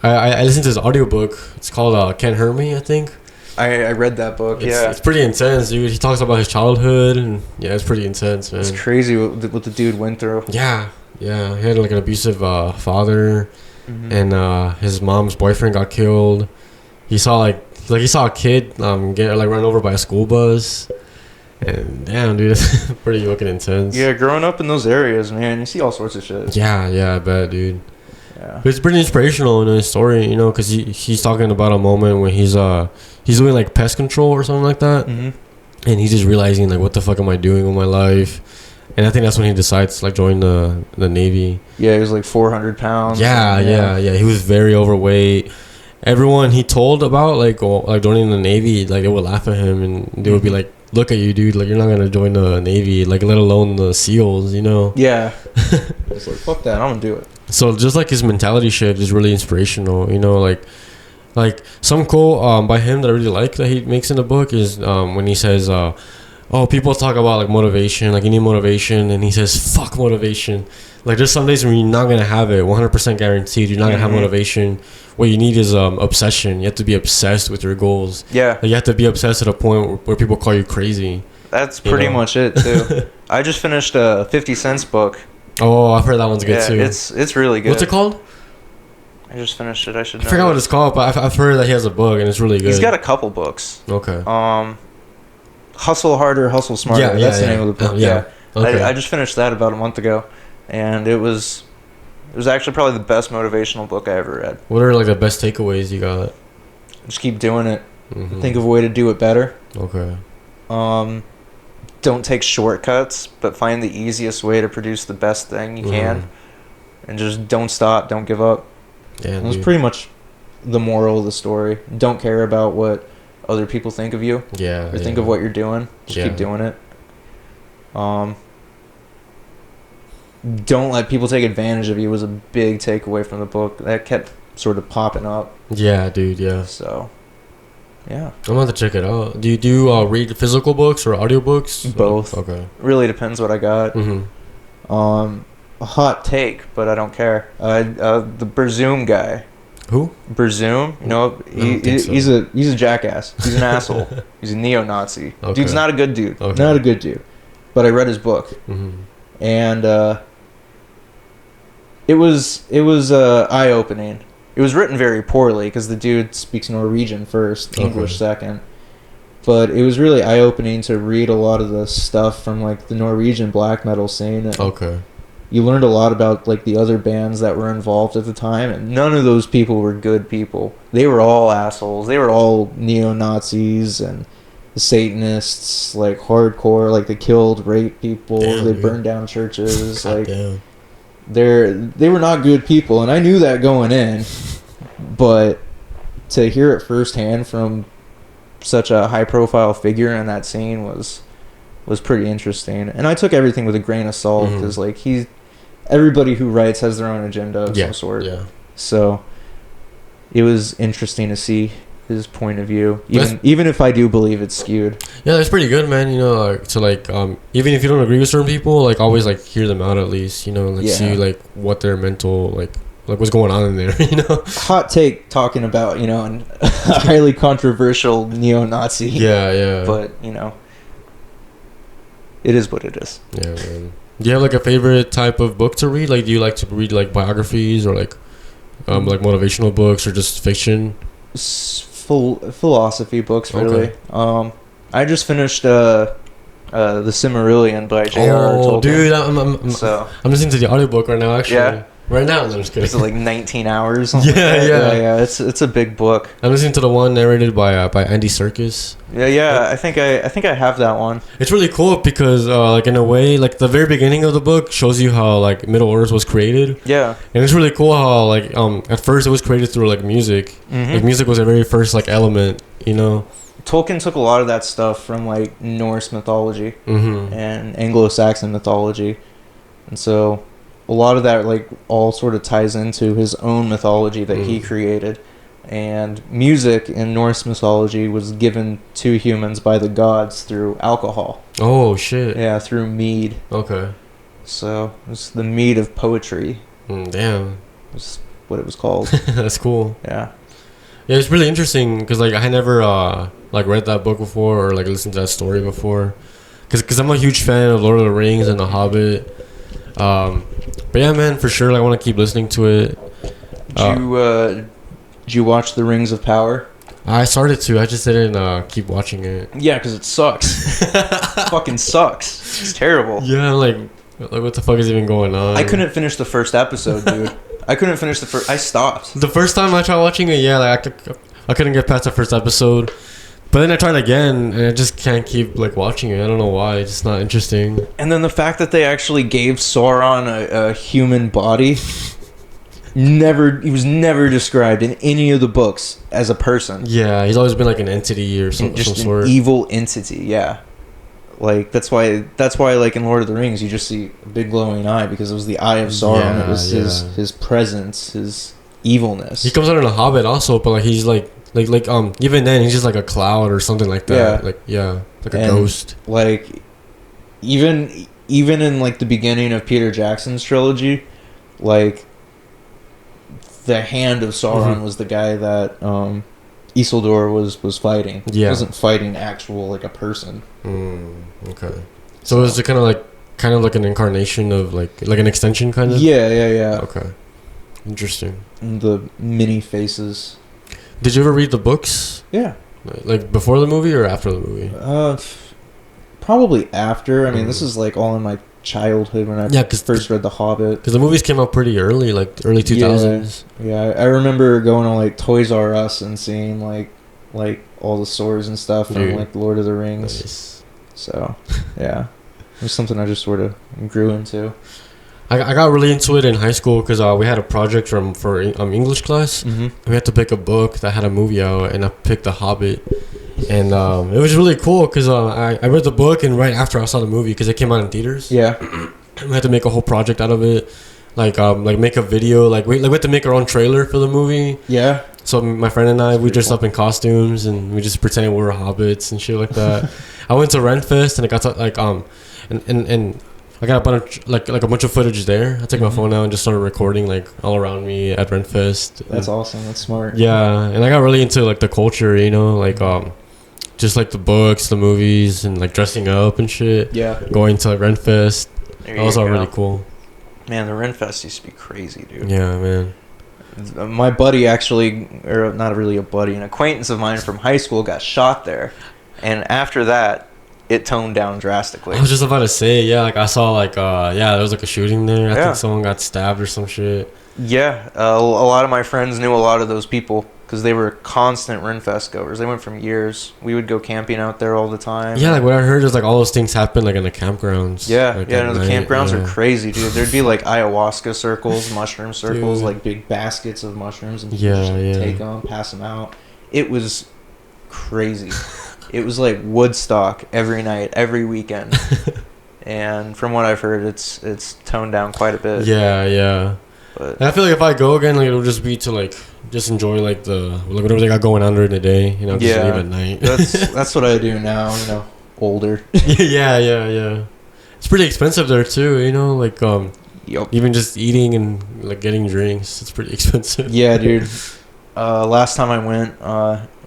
listened to his audiobook. It's called Can't Hurt Me, I think. I read that book. It's pretty intense, dude. He talks about his childhood, and yeah, it's pretty intense, man. It's crazy what the dude went through. Yeah. He had like an abusive father, and his mom's boyfriend got killed. He saw he saw a kid get like run over by a school bus, and damn, dude, it's pretty fucking intense. Yeah, growing up in those areas, man, you see all sorts of shit. Yeah, I bet, dude. Yeah. But it's pretty inspirational in his story, you know, because he's talking about a moment when he's doing like pest control or something like that, and he's just realizing like, what the fuck am I doing with my life? And I think that's when he decides to like join the Navy. Yeah, he was like 400 pounds. Yeah. He was very overweight. Everyone he told about like joining the Navy, like they would laugh at him and they would be like, "Look at you, dude! Like you're not gonna join the Navy, like let alone the SEALs, you know?" Yeah. It's like, fuck that, I'm gonna do it. So just like his mentality shift is really inspirational, you know, like some quote by him that I really like that he makes in the book is when he says, "Oh, people talk about like motivation, like you need motivation," and he says, "Fuck motivation." Like there's some days when you're not gonna have it, 100% guaranteed. You're not gonna have motivation. What you need is obsession. You have to be obsessed with your goals. Yeah. Like, you have to be obsessed to the point where people call you crazy. That's pretty much it too. I just finished a 50 Cent's book. Oh, I've heard that one's good too. It's really good. What's it called? I just finished it. I should know. I forgot what it's called, but I've heard that he has a book and it's really good. He's got a couple books. Okay. Hustle Harder, Hustle Smarter. That's the name of the book. Yeah. Okay. I just finished that about a month ago, and it was actually probably the best motivational book I ever read. What are like the best takeaways you got? Just keep doing it. Think of a way to do it better. Okay. Don't take shortcuts, but find the easiest way to produce the best thing you can, and just don't stop. Don't give up. Yeah, it was pretty much the moral of the story. Don't care about what other people think of you. Yeah. Or think of what you're doing. Just keep doing it. Don't let people take advantage of you was a big takeaway from the book. That kept sort of popping up. Yeah, dude, yeah. So, yeah. I'm going to check it out. Do you read physical books or audiobooks? Both. Okay. Really depends what I got. Mm-hmm. A hot take, but I don't care. The Berzoom guy. Who? Berzoom. You know, he's a jackass. He's an asshole. He's a neo-Nazi. Okay. Dude's not a good dude. Okay. Not a good dude. But I read his book. Mm-hmm. And it was eye-opening. It was written very poorly because the dude speaks Norwegian first, English second. But it was really eye-opening to read a lot of the stuff from like the Norwegian black metal scene. And you learned a lot about like the other bands that were involved at the time, and none of those people were good people. They were all assholes. They were all neo-Nazis and Satanists, like hardcore. Like they killed, raped people. They burned down churches. Like they were not good people, and I knew that going in. But to hear it firsthand from such a high-profile figure in that scene was pretty interesting. And I took everything with a grain of salt because like everybody who writes has their own agenda of some sort. Yeah. So it was interesting to see his point of view, even if I do believe it's skewed. Yeah, that's pretty good, man. You know, even if you don't agree with certain people, like always like hear them out at least. You know, like see like what their mental like what's going on in there. You know, hot take talking about a highly controversial neo-Nazi. Yeah. But it is what it is. Yeah, man. Do you have like a favorite type of book to read? Like, do you like to read like biographies or like motivational books or just fiction? Philosophy books, really. Okay. I just finished the Silmarillion by J.R.R. Tolkien. Dude, I'm listening to the audiobook right now. Actually, yeah. Right now, I'm just kidding. It's like 19 hours. Yeah. It's a big book. I'm listening to the one narrated by Andy Serkis. Yeah. I think I have that one. It's really cool because like in a way, like the very beginning of the book shows you how like Middle Earth was created. Yeah. And it's really cool how like at first it was created through like music. Mm-hmm. Like music was the very first like element, you know. Tolkien took a lot of that stuff from like Norse mythology and Anglo-Saxon mythology, and so a lot of that like all sort of ties into his own mythology that he created. And music in Norse mythology was given to humans by the gods through alcohol. Oh shit. Yeah, through mead. Okay. So it's the mead of poetry. Damn. That's what it was called. That's cool. Yeah. Yeah, it's really interesting because like I had never like read that book before or like listened to that story before, because I'm a huge fan of Lord of the Rings and The Hobbit. But yeah, man, for sure, like, I want to keep listening to it. Did you watch The Rings of Power? I started to. I just didn't keep watching it. Yeah, because it sucks. It fucking sucks. It's terrible. Yeah, like what the fuck is even going on? I couldn't finish the first episode, dude. I couldn't finish the first. I stopped. The first time I tried watching it, yeah, like I couldn't get past the first episode. But then I tried again, and I just can't keep like watching it. I don't know why. It's just not interesting. And then the fact that they actually gave Sauron a human body, he was never described in any of the books as a person. Yeah, he's always been like an entity or some sort. An evil entity. Yeah, like that's why like in Lord of the Rings you just see a big glowing eye because it was the eye of Sauron. Yeah, it was his presence, his evilness. He comes out in The Hobbit also, but like he's like even then he's just like a cloud or something like that. Like a ghost. Like even in like the beginning of Peter Jackson's trilogy, like the hand of Sauron was the guy that Isildur was fighting. Yeah, he wasn't fighting actual like a person. Okay, so is it kind of like an incarnation of like an extension kind of? Yeah. Okay, interesting. And the mini faces. Did you ever read the books? Yeah. Like before the movie or after the movie? Probably after. I mean, this is like all in my childhood when I first read The Hobbit. Because the movies came out pretty early, like early 2000s. Yeah, I remember going to like Toys R Us and seeing like all the swords and stuff from like Lord of the Rings. Nice. So, yeah. It was something I just sort of grew into. I got really into it in high school because we had a project for English class. Mm-hmm. We had to pick a book that had a movie out, and I picked The Hobbit. And it was really cool because I read the book, and right after I saw the movie because it came out in theaters. Yeah. We had to make a whole project out of it, like make a video, we had to make our own trailer for the movie. Yeah. So my friend and I, we dressed up in costumes and we just pretended we were hobbits and shit like that. I went to Renfest and I got to and I got a bunch a bunch of footage there. I took my phone out and just started recording all around me at Renfest. That's awesome. That's smart. Yeah, and I got really into the culture, just the books, the movies, and dressing up and shit. Yeah. Going to Renfest. That was all really cool. Man, the Renfest used to be crazy, dude. Yeah, man. My buddy actually, or not really a buddy, an acquaintance of mine from high school got shot there. And after that, it toned down drastically. I was just about to say, yeah, I saw there was a shooting there. I think someone got stabbed or some shit. Yeah, a lot of my friends knew a lot of those people because they were constant Renfest goers. They went from years. We would go camping out there all the time. Yeah, what I heard is all those things happen in the campgrounds. Yeah, the campgrounds are crazy, dude. There'd be ayahuasca circles, mushroom circles, big baskets of mushrooms, and people just take them, pass them out. It was crazy. It was like Woodstock every night, every weekend. And from what I've heard, it's toned down quite a bit. Yeah. But I feel if I go again, it'll just be to just enjoy the whatever they got going on during the day, just leave at night. that's what I do now, older. Yeah. It's pretty expensive there too, Yep. Even just eating and getting drinks, it's pretty expensive. Yeah, dude. Last time I went,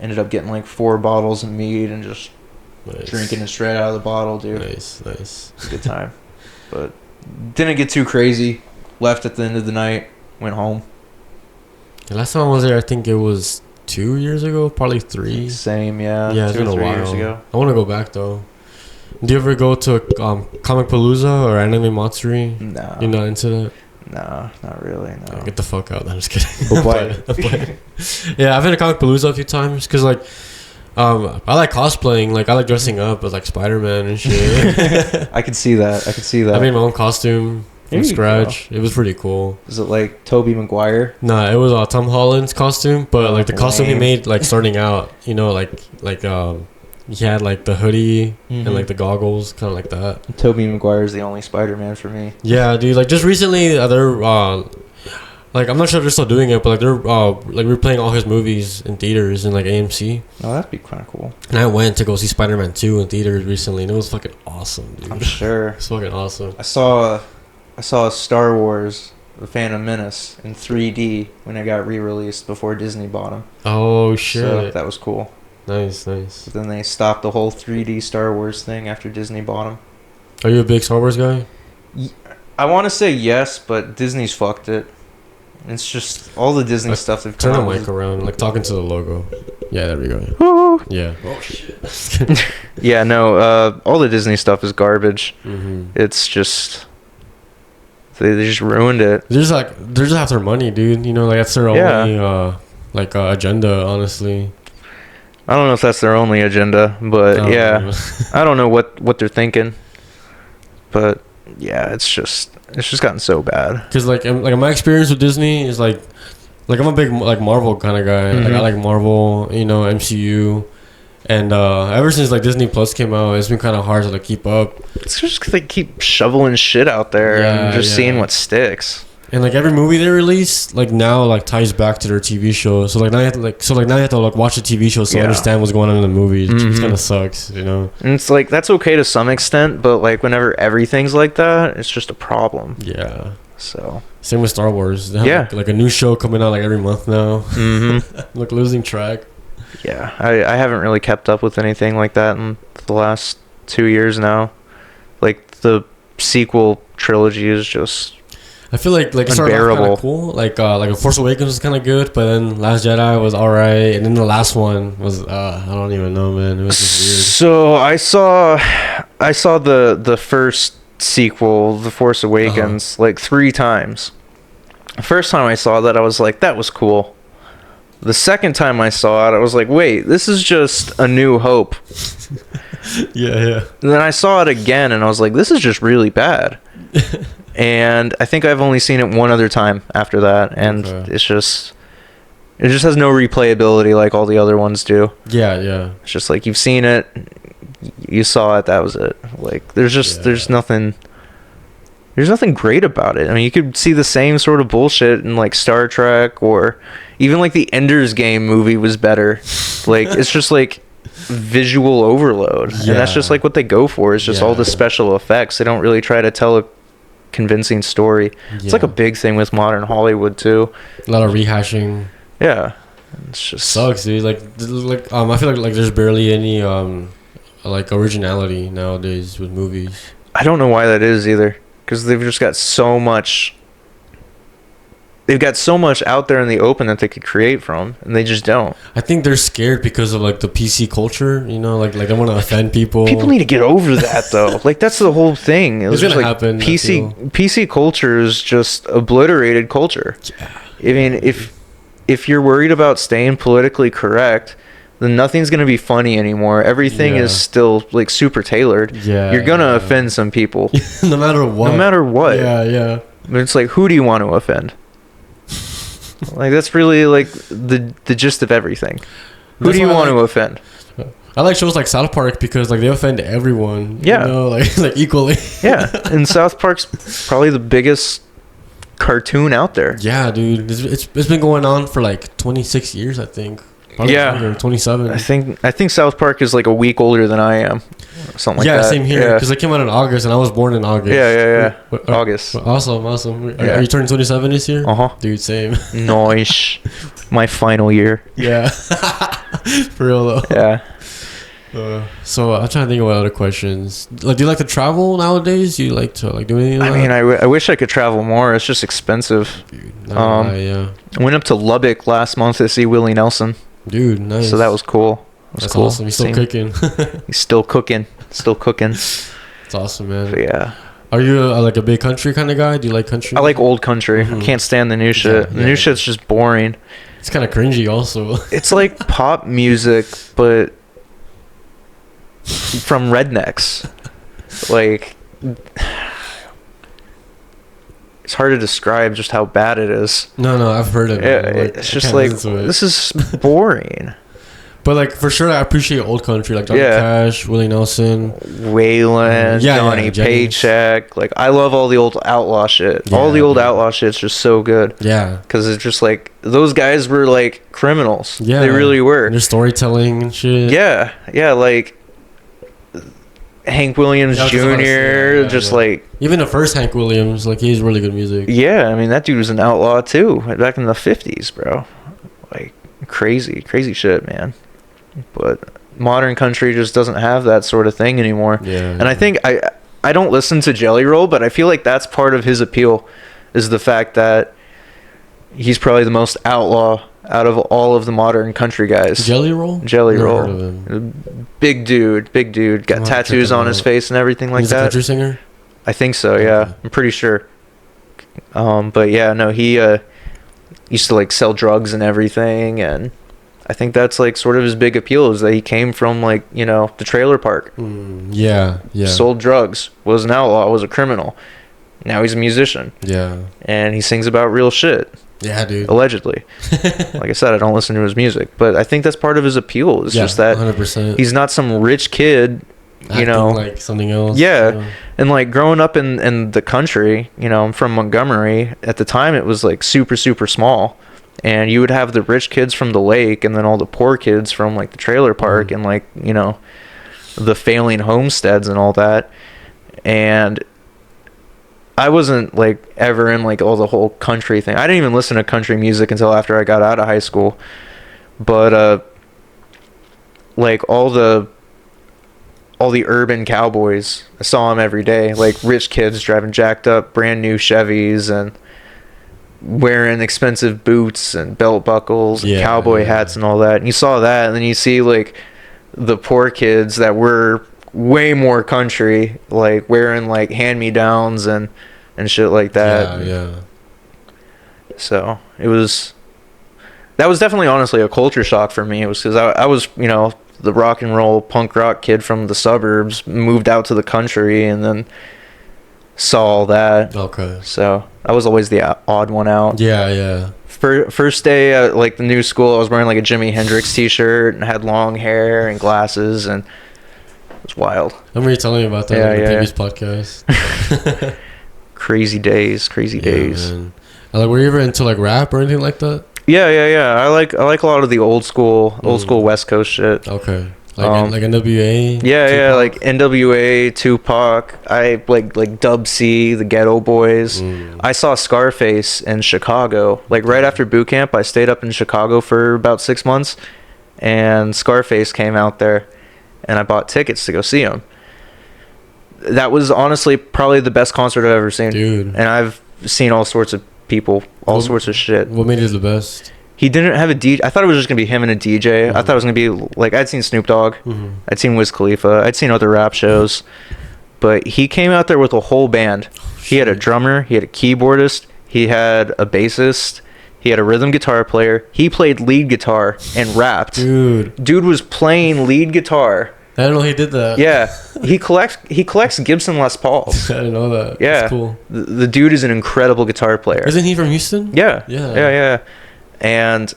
ended up getting 4 bottles of mead and just drinking it straight out of the bottle, dude. Nice. It's a good time. But didn't get too crazy. Left at the end of the night. Went home. The last time I was there, I think it was 2 years ago, probably 3. Same, yeah. Yeah, it's been a while. Years ago. I want to go back though. Do you ever go to Comic Palooza or Anime Matsuri? No. You're not into that? No, not really. No. Yeah, get the fuck out. I'm just kidding. I'm playing. Yeah, I've been to Comic Palooza a few times because I like cosplaying. I like dressing up as Spider-Man and shit. I could see that. I made my own costume from scratch. It was pretty cool. Is it Tobey Maguire? Nah, it was Tom Holland's costume, but the costume he made starting out, he had the hoodie and the goggles, kind of like that. Tobey Maguire's the only Spider-Man for me. Yeah, dude. Just recently, they're I'm not sure if they're still doing it, but they're replaying all his movies in theaters in AMC. Oh, that'd be kind of cool. And I went to go see Spider-Man 2 in theaters recently, and it was fucking awesome, dude. I'm sure. It's fucking awesome. I saw Star Wars: The Phantom Menace in 3D when it got re-released before Disney bought them. Oh shit! So that was cool. Nice. But then they stopped the whole 3D Star Wars thing after Disney bought them. Are you a big Star Wars guy? I want to say yes, but Disney's fucked it. It's just all the Disney stuff they've turn the mic around, talking to the logo. Yeah, there we go. Yeah. Oh shit. Yeah, no. All the Disney stuff is garbage. Mm-hmm. It's just they just ruined it. They're just after money, dude. That's their only agenda, honestly. I don't know if that's their only agenda, but I don't know what they're thinking. But yeah, it's just gotten so bad. Because my experience with Disney is I'm a big Marvel kind of guy. Mm-hmm. I like Marvel, MCU, and ever since Disney Plus came out, it's been kind of hard to keep up. It's just 'cause they keep shoveling shit out there and just seeing what sticks. And every movie they release now ties back to their TV show. So now you have to watch the TV show to understand what's going on in the movies. Which kind of sucks, And it's that's okay to some extent, but whenever everything's like that, it's just a problem. Yeah. So same with Star Wars. They have a new show coming out every month now. Mm-hmm. Losing track. Yeah, I haven't really kept up with anything like that in the last 2 years now. The sequel trilogy is just. I feel it started off kind of cool. A Force Awakens was kind of good, but then Last Jedi was alright, and then the last one was I don't even know, man. It was just weird. So I saw the first sequel, The Force Awakens, 3 times. The first time I saw that, I was like, that was cool. The second time I saw it, I was like, wait, this is just A New Hope. Yeah. And then I saw it again, and I was like, this is just really bad. And I think I've only seen it one other time after that, and it just has no replayability like all the other ones do. Yeah. It's just like, you've seen it, you saw it, that was it. Like, there's nothing great about it. I mean, you could see the same sort of bullshit in like Star Trek, or even like the Ender's Game movie was better. Like, it's just like visual overload, and that's just like what they go for. It's just all the special effects. They don't really try to tell a convincing story. It's like a big thing with modern Hollywood too. A lot of rehashing. Yeah, it's just sucks, dude. Like I feel like there's barely any like originality nowadays with movies. I don't know why that is either, because they've just got so much. They've got so much out there in the open that they could create from, and they just don't. I think they're scared because of like the PC culture, you know, like they want to offend people. People need to get over that though. Like, that's the whole thing. It's gonna happen. PC culture is just obliterated culture. Yeah. I mean, if you're worried about staying politically correct, then nothing's gonna be funny anymore. Everything is still like super tailored. Yeah. You're gonna offend some people. No matter what. No matter what. Yeah. But it's like, who do you want to offend? Like, that's really like the gist of everything. Who do you want to offend? I like shows like South Park because like they offend everyone. Yeah. You know, like equally. Yeah, and South Park's probably the biggest cartoon out there. Yeah, dude, it's been going on for like 26 years, I think. Probably 27. I think South Park is like a week older than I am, something like that. Yeah, same here. Because it came out in August, and I was born in August. Yeah. August. Awesome. Are you turning 27 this year? Dude, same. Nice. My final year. Yeah. For real though. Yeah. So I'm trying to think of other questions. Like, do you like to travel nowadays? Do you like to like do anything? I mean, I wish I could travel more. It's just expensive. Dude, I went up to Lubbock last month to see Willie Nelson. Dude, nice. So that was cool. That's cool. Awesome. He's still cooking. He's still cooking. It's awesome, man. But yeah. Are you like a big country kind of guy? Do you like country? I like old country. I can't stand the new shit. The new shit's just boring. It's kind of cringy also. It's like pop music, but from rednecks. Like, it's hard to describe just how bad it is. No, I've heard of it. Like, it's just like, this is boring. But like, for sure, I appreciate old country, like Johnny Cash, Willie Nelson, Waylon, Johnny Paycheck. Like, I love all the old outlaw shit. All the old outlaw shit's just so good. Yeah, because it's just like, those guys were like criminals. Yeah, they really were. And their storytelling and shit. Yeah, like Hank Williams Jr. Like, even the first Hank Williams, like, he's really good music. Yeah, I mean, that dude was an outlaw too, back in the 50s, bro. Like, crazy shit, man. But modern country just doesn't have that sort of thing anymore. Yeah. And I think I don't listen to Jelly Roll, but I feel like that's part of his appeal, is the fact that he's probably the most outlaw out of all of the modern country guys. Jelly Roll? Jelly Roll. Big dude. Got tattoos on his face and everything like that. He's a country singer? I think so, yeah. I'm pretty sure. But yeah, no, he used to like sell drugs and everything, and I think that's like sort of his big appeal, is that he came from like, you know, the trailer park. Yeah. Sold drugs, was an outlaw, was a criminal. Now he's a musician. Yeah. And he sings about real shit. Yeah, dude. Allegedly. Like I said, I don't listen to his music, but I think that's part of his appeal. It's just that 100%. He's not some rich kid, acting, you know, like something else. Yeah. And like growing up in the country, you know, I'm from Montgomery. At the time, it was like super small, and you would have the rich kids from the lake, and then all the poor kids from like the trailer park, and like, you know, the failing homesteads and all that. And I wasn't like ever in like all the whole country thing. I didn't even listen to country music until after I got out of high school. But like all the urban cowboys, I saw them every day. Like rich kids driving jacked up brand new Chevys and wearing expensive boots and belt buckles and cowboy hats and all that. And you saw that, and then you see like the poor kids that were way more country, like wearing like hand-me-downs and shit like that. Yeah. So that was definitely honestly a culture shock for me. It was because I was, you know, the rock and roll punk rock kid from the suburbs, moved out to the country, and then saw all that. Okay. So I was always the odd one out. Yeah. First day at like the new school, I was wearing like a Jimi Hendrix t-shirt and had long hair and glasses, and it was wild. I remember you telling me about that in the previous podcast. Crazy days. Man. Like, were you ever into like rap or anything like that? Yeah. I like a lot of the old school West Coast shit. Okay. Like NWA. Yeah, like NWA, Tupac. I like Dub C, the Ghetto Boys. I saw Scarface in Chicago. Like right after boot camp, I stayed up in Chicago for about 6 months, and Scarface came out there, and I bought tickets to go see him. That was honestly probably the best concert I've ever seen. Dude. And I've seen all sorts of people, all sorts of shit. What made it the best? He didn't have a DJ. I thought it was just going to be him and a DJ. I thought it was going to be like, I'd seen Snoop Dogg. I'd seen Wiz Khalifa. I'd seen other rap shows. But he came out there with a whole band. He had a drummer. He had a keyboardist. He had a bassist. He had a rhythm guitar player. He played lead guitar and rapped. Dude was playing lead guitar. I didn't know he did that. Yeah. He collects Gibson Les Pauls. I didn't know that. Yeah. That's cool. The dude is an incredible guitar player. Isn't he from Houston? Yeah. And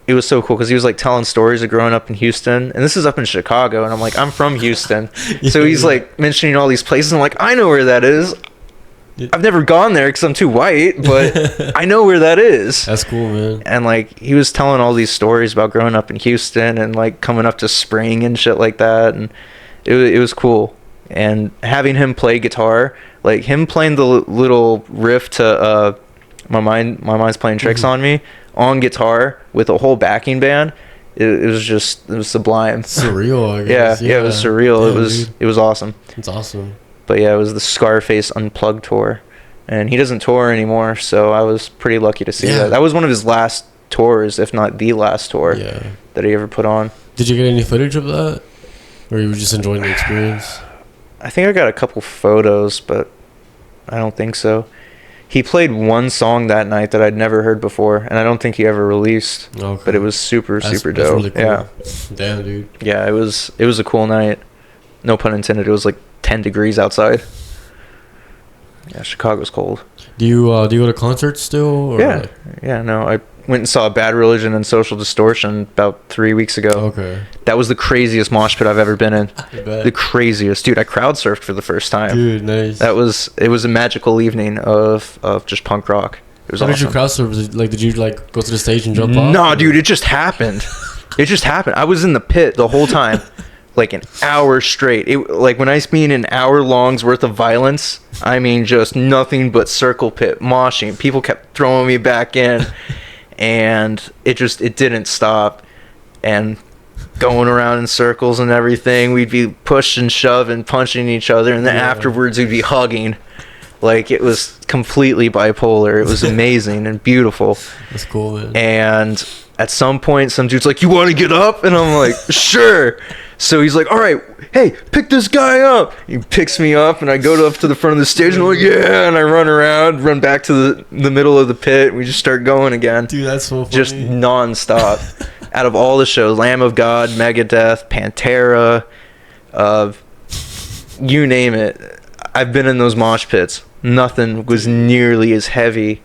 it was so cool because he was like telling stories of growing up in Houston, and this is up in Chicago, and I'm like, I'm from Houston. So he's like mentioning all these places. I'm like, I know where that is. I've never gone there because I'm too white, but I know where that is. That's cool, man. And like he was telling all these stories about growing up in Houston and like coming up to spring and shit like that, and it was cool. And having him play guitar, like him playing the little riff to My Mind's Playing Tricks on Me on guitar with a whole backing band, it was sublime. Surreal, I guess. Yeah, it was surreal. Yeah, it was awesome. It's awesome. But yeah, it was the Scarface Unplugged tour, and he doesn't tour anymore, so I was pretty lucky to see that. That was one of his last tours, if not the last tour that he ever put on. Did you get any footage of that, or you were just enjoying the experience? I think I got a couple photos, but I don't think so. He played one song that night that I'd never heard before, and I don't think he ever released. Okay. But it was super dope. Really cool. Yeah. Damn, dude. Yeah, it was a cool night. No pun intended. It was like 10 degrees outside. Yeah, Chicago's cold. Do you go to concerts still? Or No, I went and saw Bad Religion and Social Distortion about 3 weeks ago. Okay. That was the craziest mosh pit I've ever been in. The craziest. Dude, I crowd surfed for the first time. Dude, nice. It was a magical evening of just punk rock. It was awesome. How did you crowd surf? Did you like go to the stage and jump off? No, dude, it just happened. I was in the pit the whole time. Like an hour straight. Like when I mean an hour long's worth of violence, I mean just nothing but circle pit moshing. People kept throwing me back in, and it didn't stop. And going around in circles and everything, we'd be pushed and shoved and punching each other, and then afterwards we'd be hugging. Like it was completely bipolar. It was amazing and beautiful. That's cool, man. And at some point, some dude's like, "You want to get up?" And I'm like, "Sure." So he's like, "All right, hey, pick this guy up." He picks me up, and I go up to the front of the stage, and I'm like, "Yeah!" And I run back to the middle of the pit, and we just start going again. Dude, that's so funny. Just nonstop. Out of all the shows, Lamb of God, Megadeth, Pantera, you name it, I've been in those mosh pits. Nothing was nearly as heavy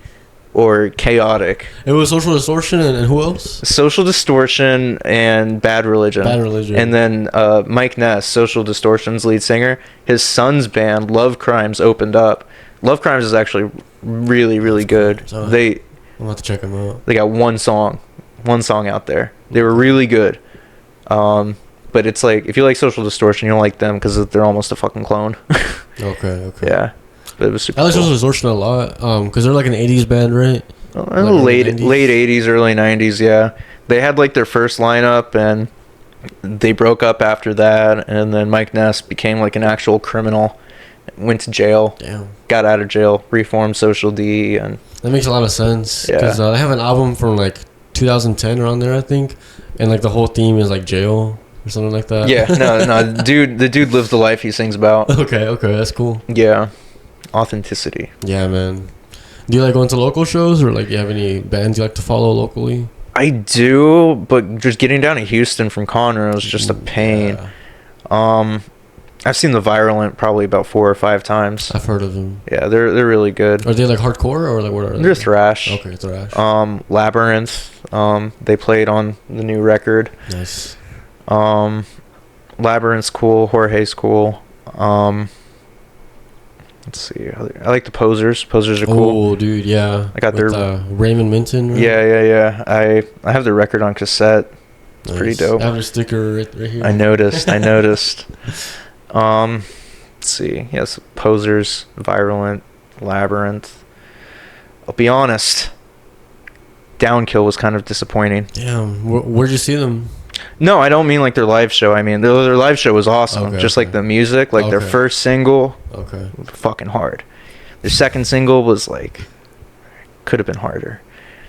or chaotic. It was Social Distortion and who else? Social Distortion and Bad Religion. And then Mike Ness, Social Distortion's lead singer, his son's band, Love Crimes, opened up. Love Crimes is actually really, really good. So I'm going to have to check them out. They got one song out there. They were really good. But it's like, if you like Social Distortion, you'll like them because they're almost a fucking clone. Okay. Yeah. But it was super I like cool. Social Distortion a lot because they're like an 80s band, right? Late 80s, early 90s, yeah. They had like their first lineup, and they broke up after that, and then Mike Ness became like an actual criminal, went to jail. Damn. Got out of jail, reformed Social D, and that makes a lot of sense because they have an album from like 2010 around there, I think, and like the whole theme is like jail or something like that. Yeah, no, the dude lives the life he sings about. Okay, that's cool. Yeah, authenticity. Yeah, man. Do you like going to local shows, or like you have any bands you like to follow locally? I do, but just getting down to Houston from Conroe is just a pain. Yeah. I've seen the Virulent probably about 4 or 5 times. I've heard of them. Yeah, they're really good. Are they like hardcore or like what are they? They're thrash. Okay, thrash. Labyrinth. They played on the new record. Nice. Labyrinth's cool. Jorge's cool. Let's see. I like the Posers. Posers are cool. Oh, dude, yeah. I got with, their Raymond Minton. Right? Yeah. I have their record on cassette. It's nice. pretty dope. I have a sticker right here. I noticed. Let's see. Yes, Posers, Virulent, Labyrinth. I'll be honest. Downkill was kind of disappointing. Damn. Where'd you see them? No, I don't mean like their live show. I mean their live show was awesome. Okay, Just like the music, like their first single, fucking hard. Their second single was like, could have been harder.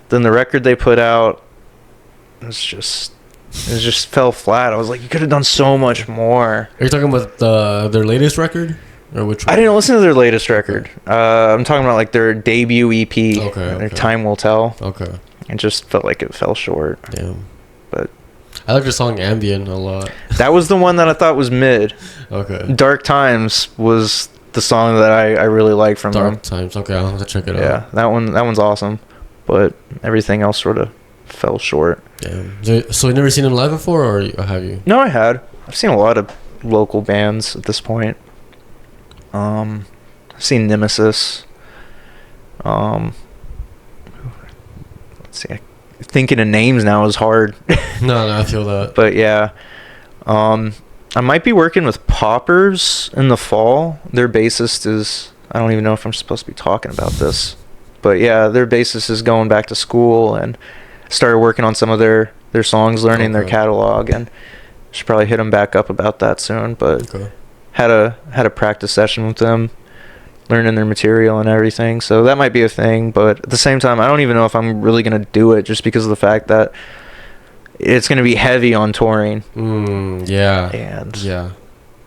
Then the record they put out, it just fell flat. I was like, you could have done so much more. Are you talking about their latest record, or which one? I didn't listen to their latest record. I'm talking about like their debut EP. Their Time Will Tell. Okay. It just felt like it fell short. Damn. But I like the song Ambient a lot. That was the one that I thought was mid. Okay. Dark Times was the song that I really liked from them. Dark Times. Okay, I'll have to check it out. Yeah, that one's awesome. But everything else sort of fell short. Damn. So you've never seen them live before, or have you? No, I had. I've seen a lot of local bands at this point. I've seen Nemesis. Let's see. Thinking of names now is hard. No, I feel that. But yeah, I might be working with Poppers in the fall. Their bassist is, I don't even know if I'm supposed to be talking about this, but yeah, their bassist is going back to school and started working on some of their songs, learning their catalog, and should probably hit them back up about that soon. But had a practice session with them, learning their material and everything, so that might be a thing. But at the same time, I don't even know if I'm really gonna do it, just because of the fact that it's gonna be heavy on touring. Yeah. And yeah,